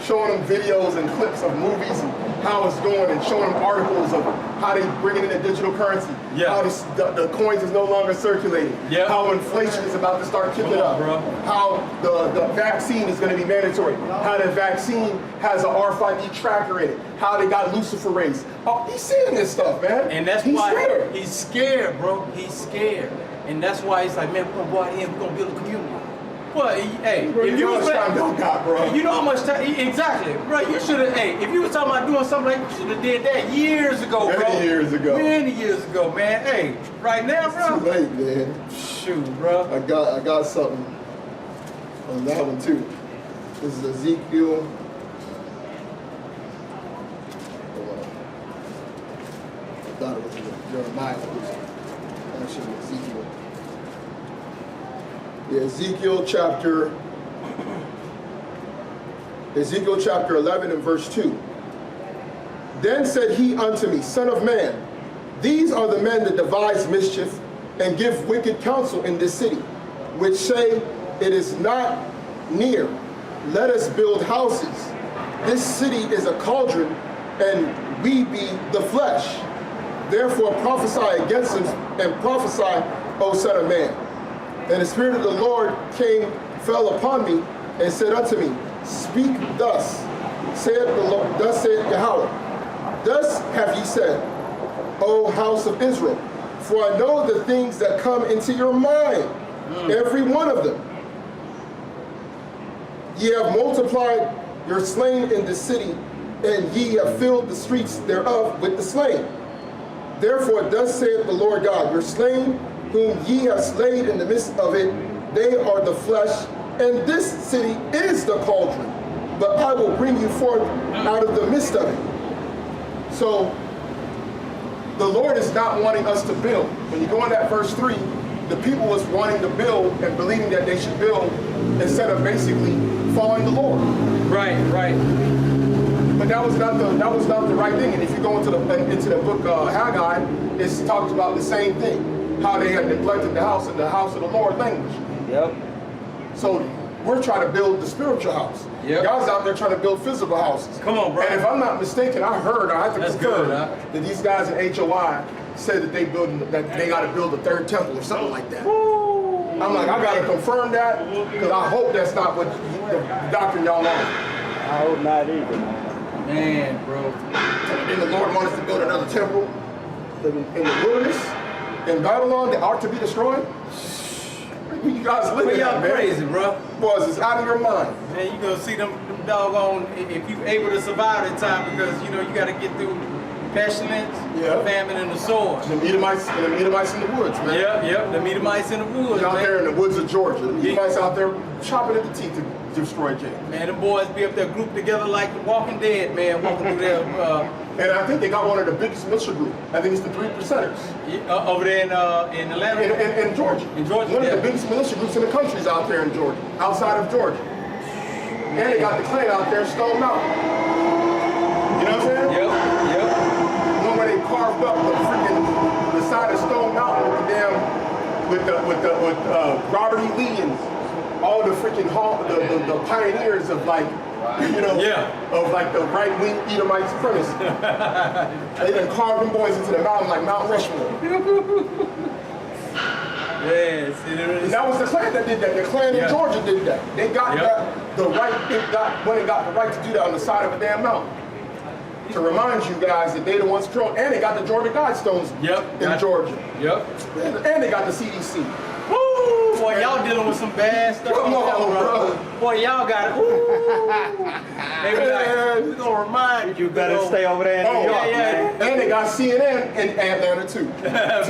showing them videos and clips of movies and how it's going, and showing them articles of how they bringing in the digital currency, how the coins is no longer circulating, how inflation is about to start kicking up, how the vaccine is going to be mandatory, how the vaccine has an RFID tracker in it, how they got luciferase. Oh, he's seeing this stuff, man. And that's why he's scared, bro. He's scared. And that's why he's like, man, we're going to go out here and we're going to build a community. Well, hey, bro, if you was bro. You know how much time, exactly, bro. You should have, if you was talking about doing something like, you should have did that years ago, bro. Many years ago, man. Hey, right now, bro. It's too late, man. Shoot, bro. I got something on that one too. This is Ezekiel. Hold on. I thought it was Jeremiah. Actually, Ezekiel. Ezekiel chapter 11 and verse 2. Then said he unto me, Son of man, these are the men that devise mischief and give wicked counsel in this city, which say, it is not near, let us build houses. This city is a cauldron, and we be the flesh. Therefore prophesy against them, and prophesy, O son of man. And the Spirit of the Lord fell upon me, and said unto me, Speak thus, saith the Lord, thus saith Yahweh. Thus have ye said, O house of Israel, for I know the things that come into your mind, every one of them. Ye have multiplied your slain in the city, and ye have filled the streets thereof with the slain. Therefore thus saith the Lord God, your slain, whom ye have slain in the midst of it, they are the flesh, and this city is the cauldron, but I will bring you forth out of the midst of it. So the Lord is not wanting us to build. When you go in that verse 3, the people was wanting to build and believing that they should build instead of basically following the Lord. Right. But that was not the right thing. And if you go into the book Haggai, it's talked about the same thing. How they had neglected the house and the house of the Lord language. Yep. So we're trying to build the spiritual house. God's out there trying to build physical houses. Come on, bro. And if I'm not mistaken, I have to confirm that these guys in HOI said that they got to build a third temple or something like that. I'm like, I got to confirm that, because I hope that's not what the doctrine y'all want. I hope not either. Man, bro. And the Lord wants us to build another temple in the wilderness. In Babylon, the ark to be destroyed? You guys live in that, man. Crazy, bro. Boys, it's out of your mind. Man, you gonna see them doggone, if you able to survive that time, because, you know, you got to get through pestilence, famine, and the sword. The Edomites in the woods, man. Yep, the Edomites in the woods, out there in the woods of Georgia. The Edomites out there chopping at the teeth to destroy Jacob. Man, them boys be up there grouped together like the Walking Dead, man, walking through there. And I think they got one of the biggest militia groups. I think it's the 3 Percenters. Over there in Atlanta? In Georgia. In Georgia, one of the biggest militia groups in the country is out there in Georgia, outside of Georgia. And they got the Klan out there in Stone Mountain. You know what I'm saying? Yep. One where they carved up the side of Stone Mountain with Robert E. Lee and all the freaking the pioneers of, like, you know, of like the right-wing Edomite supremacy. They done carved them boys into the mountain like Mount Rushmore. Yes, and that was the Klan that did that. The Klan in Georgia did that. They got the right to do that on the side of a damn mountain. To remind you guys that they the ones controlling, and they got the Georgia Guidestones in Georgia. And they got the CDC. boy, y'all dealing with some bad stuff. Come on, bro. Boy, y'all got it. They be like, we're gonna remind you. You better stay over there in New York, man. And they got CNN in Atlanta too. As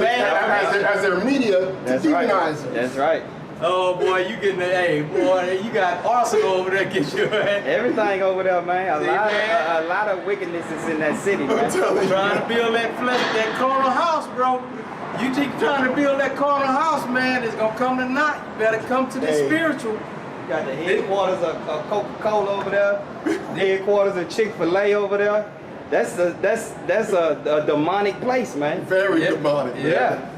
their media to demonize them. That's right. Oh boy, you getting the boy, you got Arsenal over there get you. Everything over there, man. A lot of wickedness is in that city, man. Trying to build that corner house, bro. You keep trying to build that corner house, man, it's gonna come to naught. You better come to the spiritual. You got the headquarters of Coca-Cola over there, the headquarters of Chick-fil-A over there. That's a demonic place, man. Very demonic. Yeah.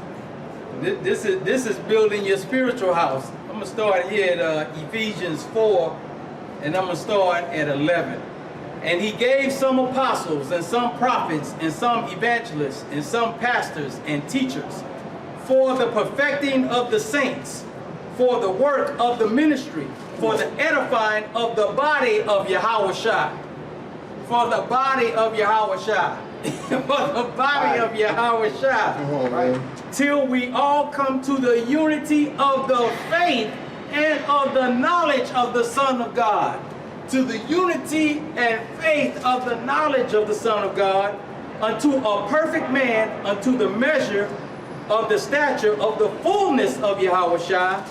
This is building your spiritual house. I'm gonna start here at Ephesians 4, and I'm gonna start at 11. And he gave some apostles, and some prophets, and some evangelists, and some pastors and teachers, for the perfecting of the saints, for the work of the ministry, for the edifying of the body of Yahawashi. For the body of Yahawashi. For the body of Yahawashi. Right. Till we all come to the unity of the faith and of the knowledge of the Son of God. To the unity and faith of the knowledge of the Son of God, unto a perfect man, unto the measure of the stature of the fullness of Yahawashi,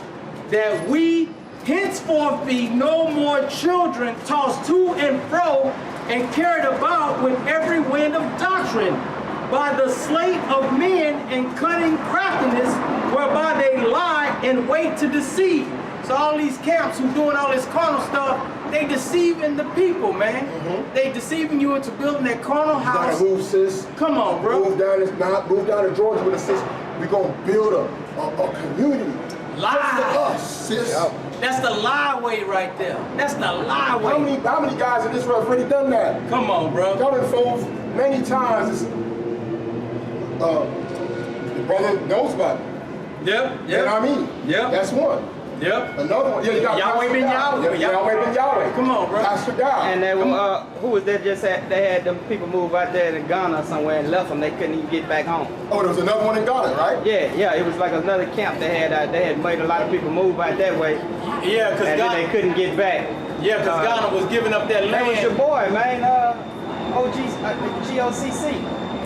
that we henceforth be no more children tossed to and fro and carried about with every wind of doctrine, by the sleight of men and cunning craftiness, whereby they lie and wait to deceive. So all these camps who doing all this carnal stuff, they deceiving the people, man. They deceiving you into building that carnal house. You gotta move, sis. Come on, bro. Move down to Georgia with us, sis. We're gonna build a community. Lie. Just for us, sis. Yep. That's the lie way right there. That's the lie way. How many guys in this world have already done that? Come on, bro. Y'all been fooled many times. The brother knows about it. Yep, You know what I mean? Yep. That's one. Yep. Another one. Yeah, you got Yahweh ben Yahweh. Yahweh ben Yahweh. Come on, bro. Pastor God. And they were, who was that just had, they had them people move out there to Ghana or somewhere and left them. They couldn't even get back home. Oh, there was another one in Ghana, right? Yeah, it was like another camp they had out. They had made a lot of people move out that way. Yeah, because And then they couldn't get back. Yeah, because Ghana was giving up that That was your land. boy, man. GOCC.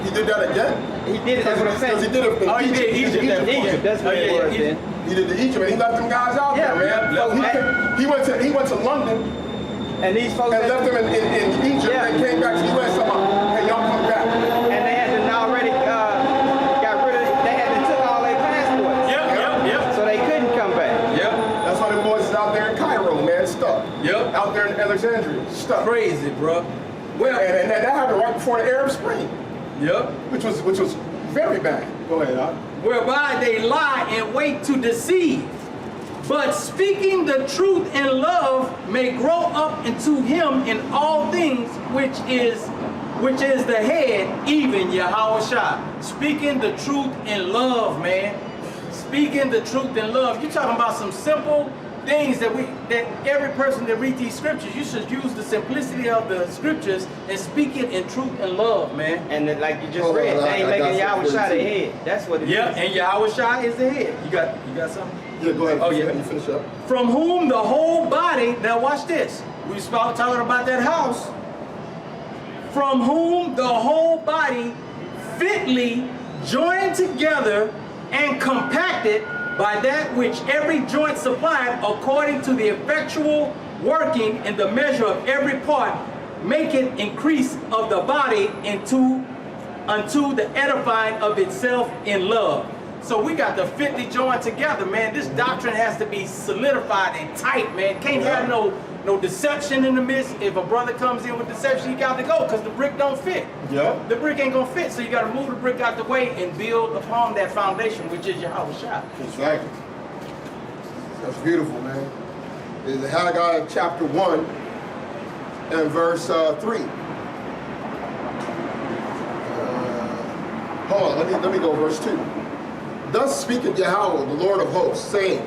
He did that again? He did it, that's what I'm Because he saying. did it in Oh, he did Egypt. Egypt, that's what it was then. He did the Egypt, and he left them guys out Yeah, there, man. He went to London And these folks and left them in Egypt, Yeah. and came back to the U.S. Talking about, hey, y'all come back. and they had to already got rid of, they had to took all their passports. Yep. So they couldn't come back. Yep. That's why the boys is out there in Cairo, man, stuck. Yep. Out there in Alexandria, stuck. Crazy, bro. Well, And that happened right before the Arab Spring, yep. which was very bad. Go ahead, Doc. Whereby they lie and wait to deceive. But speaking the truth in love may grow up into him in all things, which is the head, even Yahawashi. Speaking the truth in love, man. Speaking the truth in love. You're talking about some simple things that every person that reads these scriptures, you should use the simplicity of the scriptures and speak it in truth and love, man. And then, like you just read, they ain't making Yahawashi the head. That's what it is. Yeah, and Yahawashi is the head. You got something? Yeah, go ahead. Oh, yeah. You finish up. From whom the whole body, now watch this. We start talking about that house. From whom the whole body fitly joined together and compacted by that which every joint supplied according to the effectual working in the measure of every part, make it increase of the body unto the edifying of itself in love. So we got to fitly join together, man. This doctrine has to be solidified and tight, man. Can't have no deception in the midst. If a brother comes in with deception, you got to go because the brick don't fit. Yeah. The brick ain't gonna fit, so you got to move the brick out the way and build upon that foundation, which is Yahawashi. Exactly. That's beautiful, man. It's Haggai chapter 1 and verse 3. Hold on, let me go verse 2. Thus speaketh Yahweh, the Lord of hosts, saying,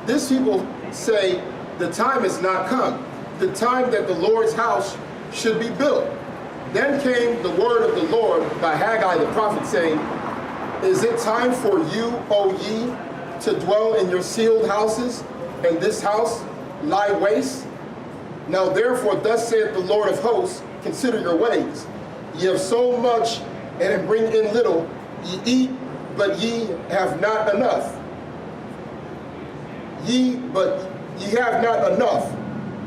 this people say, the time is not come, the time that the Lord's house should be built. Then came the word of the Lord by Haggai the prophet, saying, is it time for you, O ye, to dwell in your sealed houses, and this house lie waste? Now therefore, thus saith the Lord of hosts, consider your ways. Ye have sown much, and bring in little. Ye eat, but ye have not enough. Ye have not enough.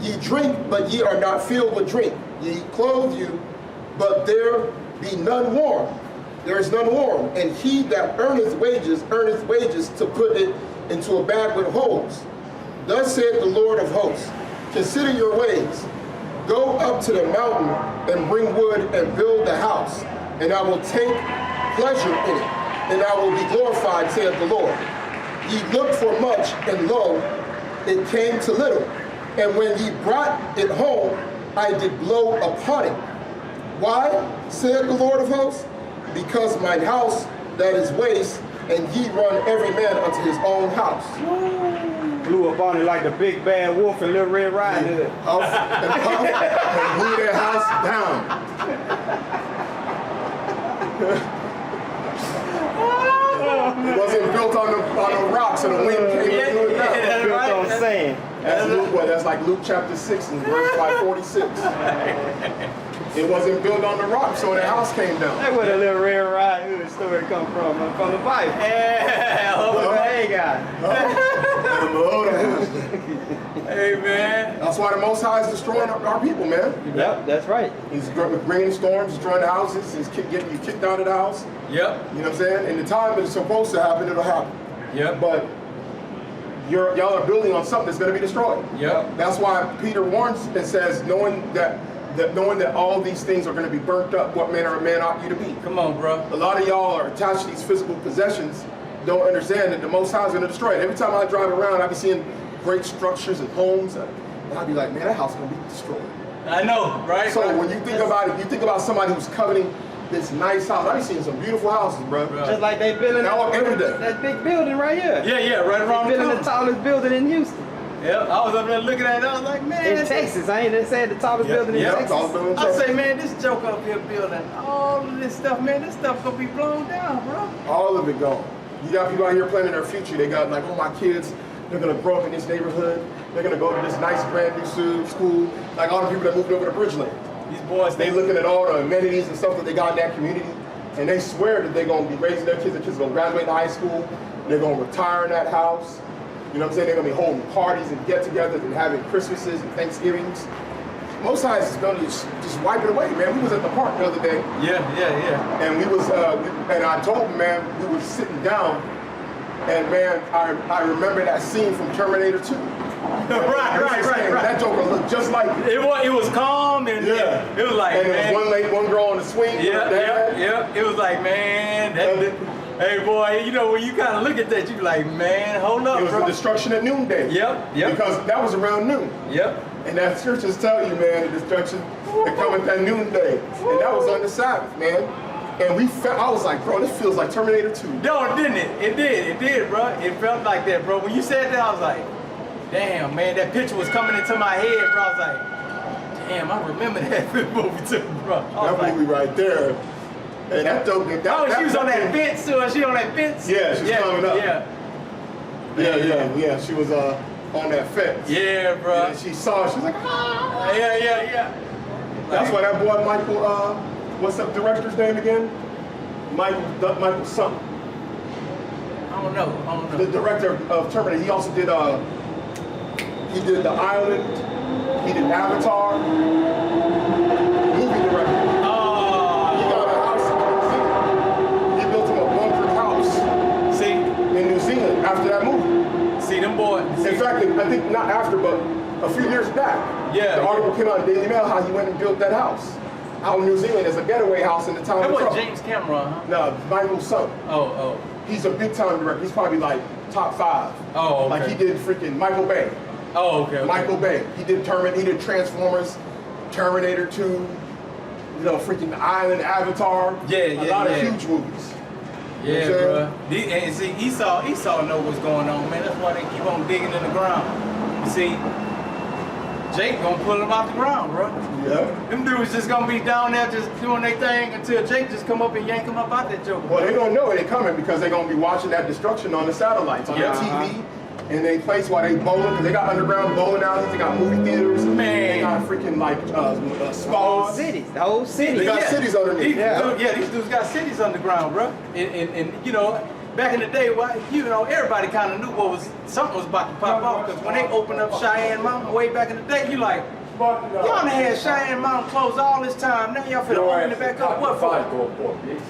Ye drink, but ye are not filled with drink. Ye clothe you, but there be none warm. There is none warm. And he that earneth wages to put it into a bag with holes. Thus saith the Lord of hosts, consider your ways. Go up to the mountain and bring wood and build the house, and I will take pleasure in it, and I will be glorified, saith the Lord. Ye looked for much, and lo, it came to little. And when ye brought it home, I did blow upon it. Why, saith the Lord of hosts? Because mine house that is waste, and ye run every man unto his own house. Blew up on it like the big bad wolf and Little Red Riding Hood. Huff and puff and blew their house down. It wasn't built on the rocks and the wind came and blew it down. It was built on sand. That's like Luke chapter 6 and verse 546. It wasn't built on the rock, so the house came down. That's where the Little Red Riding Hood story come from the Bible. Yeah, Hey, guy. hey man. That's why the Most High is destroying our people, man. Yep, that's right. He's bringing storms, destroying the houses, he's getting you kicked out of the house. Yep. You know what I'm saying? And the time it's supposed to happen, it'll happen. Yep. But y'all are building on something that's going to be destroyed. Yep. That's why Peter warns and says, knowing that all these things are going to be burnt up, what manner of man ought you to be? Come on, bro. A lot of y'all are attached to these physical possessions, don't understand that the Most High is going to destroy it. Every time I drive around, I be seeing great structures and homes, and I be like, man, that house is going to be destroyed. I know, right? So when you think about it, you think about somebody who's coveting this nice house. I be seeing some beautiful houses, bro. Just like they building that big building right here. Yeah, right around the Building corner. the tallest building in Houston. Yep, I was up there looking at it, I was like, man. In Texas, I ain't said the tallest building in Texas. Tallest building in I Texas. say, man, this joke up here building all of this stuff, man, this stuff gonna be blown down, bro. All of it gone. You got people out here planning their future. They got like, oh, my kids, they're gonna grow up in this neighborhood. They're gonna go to this nice brand new school. Like all the people that moved over to Bridgeland. These boys, They looking at all the amenities and stuff that they got in that community, and they swear that they're gonna be raising their kids. Their kids are gonna graduate in high school. They're gonna retire in that house. You know what I'm saying? They're gonna be holding parties and get-togethers and having Christmases and Thanksgivings. Most times it's gonna just wipe it away, man. We was at the park the other day. Yeah. And we was, and I told him, man, we was sitting down, and man, I remember that scene from Terminator 2. right. That Joker looked just like it. It was calm and Yeah. it was like, And man. there was one girl on the swing. Yeah. It was like, man, hey boy, you know when you kind of look at that, you be like, man, hold up, It was bro. the destruction at noonday. Yep. Because that was around noon. Yep. And that scriptures tell you, man, the destruction that cometh at noonday. And that was on the Sabbath, man. And I was like, bro, this feels like Terminator 2. No, didn't it? It did, bro. It felt like that, bro. When you said that, I was like, damn, man, that picture was coming into my head, bro. I was like, damn, I remember that movie too, bro. That movie right there. And that dope. She was on that fence too. She on that fence? Yeah, she was climbing up. Yeah. She was on that fence. Yeah, bro. And she saw it. She was like, ah. Yeah. That's why that boy Michael, what's the director's name again? Michael something. I don't know. The director of Terminator. He also did The Island. He did Avatar. Movie director. He got a house in New Zealand. He built him a bunker house. See? In New Zealand after that movie. See them boys. In fact, I think not after, but a few years back. Yeah. The article came out in Daily Mail how he went and built that house out in New Zealand as a getaway house in the town That of was trouble. James Cameron, huh? No, Michael's son. Oh. He's a big time director. He's probably like top 5. Oh, okay. Like he did freaking Michael Bay. Oh, okay. Michael Bay. He did Transformers, Terminator 2, you know, freaking The Island, Avatar. A lot of huge movies. Yeah, bro. And see, Esau know what's going on, man. That's why they keep on digging in the ground. You see, Jake gonna pull them out the ground, bro. Yeah. Them dudes just gonna be down there just doing their thing until Jake just come up and yank them up out that joker. Well, they don't know they're coming because they're gonna be watching that destruction on the satellites, on the TV, in a place while they bowling, because they got underground bowling alleys, they got movie theaters, they got freaking like spas. Cities, the whole city. They got cities underneath. These dudes got cities underground, bro. And you know, back in the day, you know, everybody kind of knew something was about to pop off, because when they opened up Cheyenne Mountain way back in the day, you like, y'all done had Cheyenne Mountain closed all this time, now y'all finna open it back up. What for?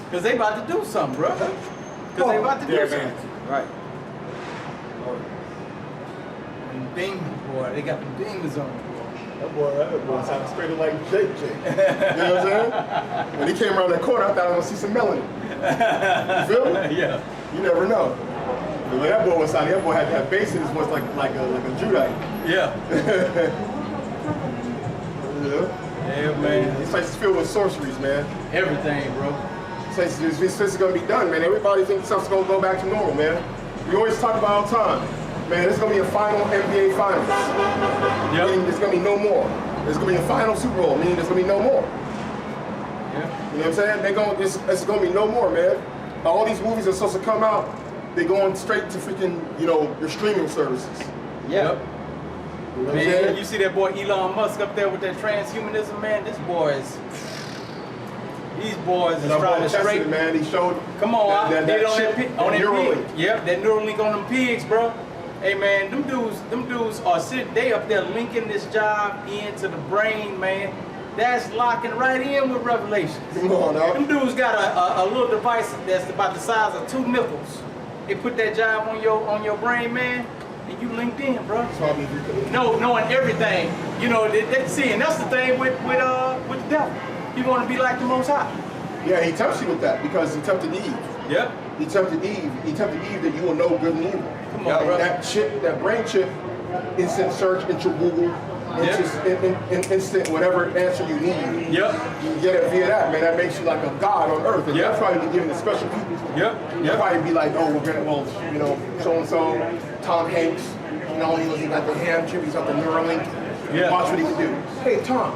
Because they about to do something, bro. Because they about to do something. Right. And demons, boy, they got the demons on them. That boy sounded straight like Jake. You know what I'm saying? When he came around that corner, I thought I was gonna see some melanin. You feel me? Yeah. You never know. But when that boy was signing, that boy had that bass in his voice like a Judite. Yeah. Yeah, man. This place is filled with sorceries, man. Everything, bro. This is gonna be done, man. Everybody thinks stuff's gonna go back to normal, man. We always talk about all the time. Man, there's gonna be a final NBA Finals. Meaning there's gonna be no more. There's gonna be a final Super Bowl, meaning there's gonna be no more. Yeah. You know what I'm saying? It's gonna be no more, man. All these movies are supposed to come out, they're going straight to freaking, you know, your streaming services. Yeah. You know what I'm Man, saying? you see that boy Elon Musk up there with that transhumanism, man? These boys is trying to straight. Man, he showed. Come on, that chip on that Neuralink. pig. Yep, that Neuralink on them pigs, bro. Hey man, them dudes are sitting, they up there linking this job into the brain, man. That's locking right in with Revelations. Come on, dog. Them dudes got a little device that's about the size of 2 nickels. They put that job on your brain, man, and you linked in, bro. Knowing everything. You know, see, and that's the thing with the devil. You want to be like the Most High. Yeah, he tempts you with that because he tempted Eve. Yep. He tempted Eve that you will know good and evil. Come on, bro. That chip, that brain chip, instant search into Google, instant whatever answer you need. Yep. You get it via that, man. That makes you like a god on earth. And you'll probably be given to special people. You'll probably be like, oh, you know, so-and-so, Tom Hanks, you know, he got the hand chip, he's got the Neuralink. Yeah. Watch what he can do. Hey, Tom,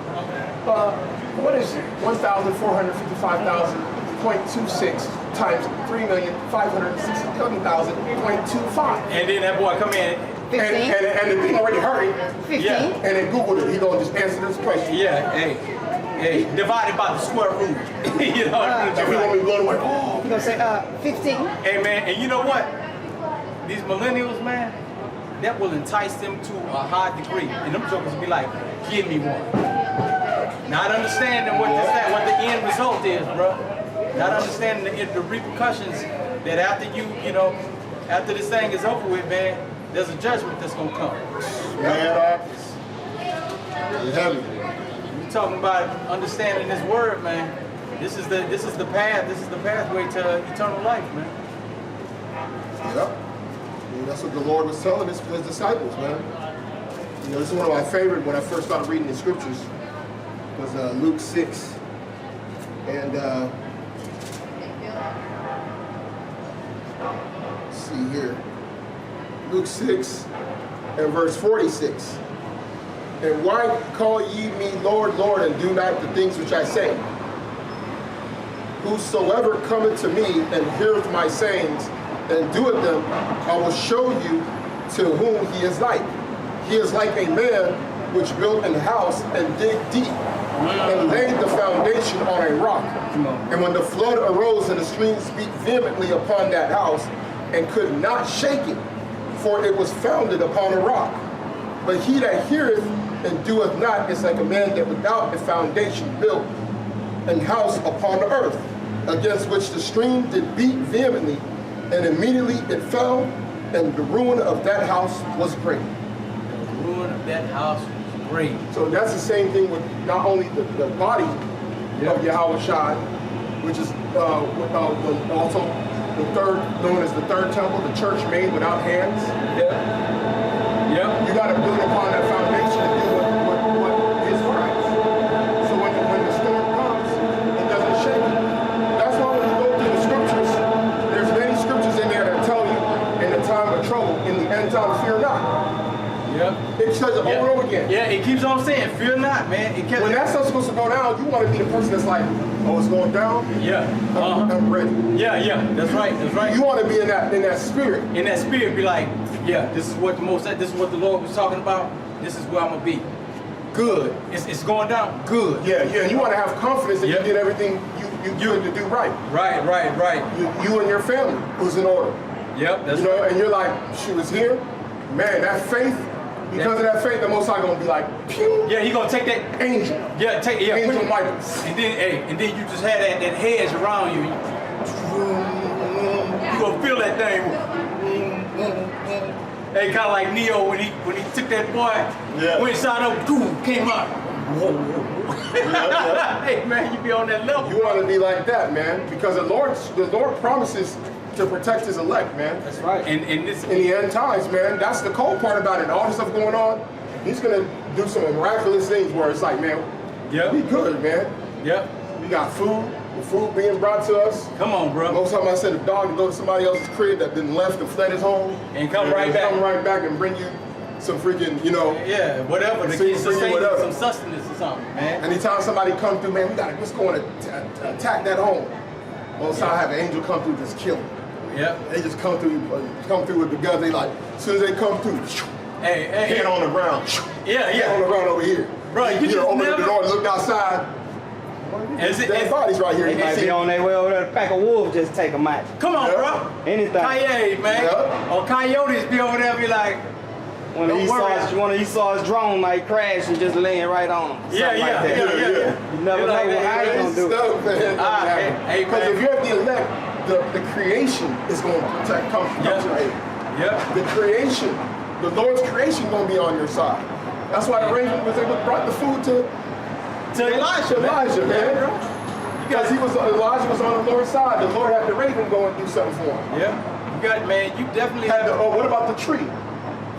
what is 1,455,000.26 times 3,567,000.25? And then that boy come in. And the thing already heard it. 15. Yeah. And then Googled it. He gonna just answer this question. Yeah, hey, divided by the square root. You know, And we gonna be blown away. Oh, You gonna say 15? hey man, and you know what? These millennials, man, that will entice them to a high degree. And them jokers will be like, give me one. Not understanding what the end result is, bro. Not understanding the repercussions that after after this thing is over with, man, there's a judgment that's gonna come. man, it's heavy. You talking about understanding this word, man. This is the path. This is the pathway to eternal life, man. Yep. And that's what the Lord was telling his disciples, man. You know, this is one of my favorite when I first started reading the scriptures. Was Luke 6, and let's see here, Luke 6 and verse 46. And why call ye me Lord, Lord, and do not the things which I say? Whosoever cometh to me and heareth my sayings and doeth them, I will show you to whom he is like. He is like a man which built an house and dig deep and laid the foundation on a rock. And when the flood arose and the streams beat vehemently upon that house and could not shake it, for it was founded upon a rock. But he that heareth and doeth not is like a man that without a foundation built an house upon the earth, against which the stream did beat vehemently, and immediately it fell, and the ruin of that house was great. The ruin of that house was great. So that's the same thing with not only the body of Yahawashi, which is also the third, known as the third temple, the church made without hands. Yep. You got to build upon that foundation and do what is Christ. So when the storm comes, it doesn't shake you. That's why when you go through the scriptures, there's many scriptures in there that tell you in the time of trouble, in the end time, fear not. Yep. It says it over and over again. again. Yeah, it keeps on saying, fear not, man. It kept, When that stuff's supposed to go down, you want to be the person that's like, oh, it's going down? Yeah. I'm ready. Yeah. That's right. That's right. You want to be in that spirit. In that spirit, be like, yeah, this is what this is what the Lord was talking about. This is where I'm gonna be. Good. It's going down. Good. Yeah. And you want to have confidence that Yep. you did everything you had to do right. Right. You and your family was in order. Yep. That's You know, right. and you're like, she was here. Man, that faith, because of that faith, the Most High gonna be like, pew, Yeah, he gonna take that. angel. Yeah, take it. Yeah, Angel put it- Michaels. and then you just had that hedge around you. You gonna feel that thing. Hey, kind of like Neo when he took that boy, Yeah. went inside up, boom, came out. Hey man, you be on that level. You want to be like that, man, because the Lord promises to protect His elect, man. That's right. And this In the end times, man, that's the cold part about it. All this stuff going on, He's gonna do some miraculous things where it's like, man, Yep. we good, man. Yep. We got food, the food being brought to us. Come on, bro. Most time I send a dog to go to somebody else's crib that then left and fled his home. And come right back. Come right back and bring you some freaking, you know. Yeah, whatever. The See, kids bring you sustain whatever. some sustenance or something, man. Anytime somebody come through, man, let's go and attack that home. Most time I have an angel come through, just kill them. Yep. They just come through with the gun. They like, as soon as they come through, Hey. head on the ground. Yeah. Head on the ground over here. Bro, you just open never- the door, look outside. Dead bodies right here. They You can might see. be on their way over there. A pack of wolves just take them out. Come on, Yeah. bro. Anything. Coyote, man. Yeah. Or coyotes be over there, be like, One of Esau's drone might crash and just laying right on them. yeah. You never They know like that, how you yeah. gonna do it. Stuff, man. Hey, Because man. if you're the elect, the creation is going to protect, come Yeah. to aid. Yeah. The creation, the Lord's creation going to be on your side. That's why the raven was able to brought the food to Elijah, Elijah, man. bro. Because Elijah was on the Lord's side. The Lord had the raven go and do something for him. Yeah. You got, man, you definitely Had the, what about the tree?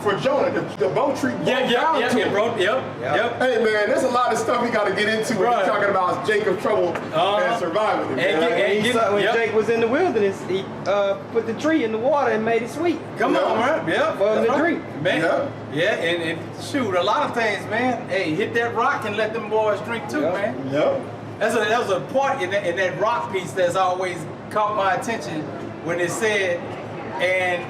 For Jonah, the bow tree broke down to him. bro. Yep. Hey man, there's a lot of stuff we got to get into when Right. we're talking about Jacob's trouble and surviving it. And man. When Jake was in the wilderness, he put the tree in the water and made it sweet. Come on, man. Yeah. For him that's to right. drink. Man. Yeah, and shoot, a lot of things, man. Hey, hit that rock and let them boys drink too, Yeah. man. Yep. That was a part in that rock piece that's always caught my attention when it said, and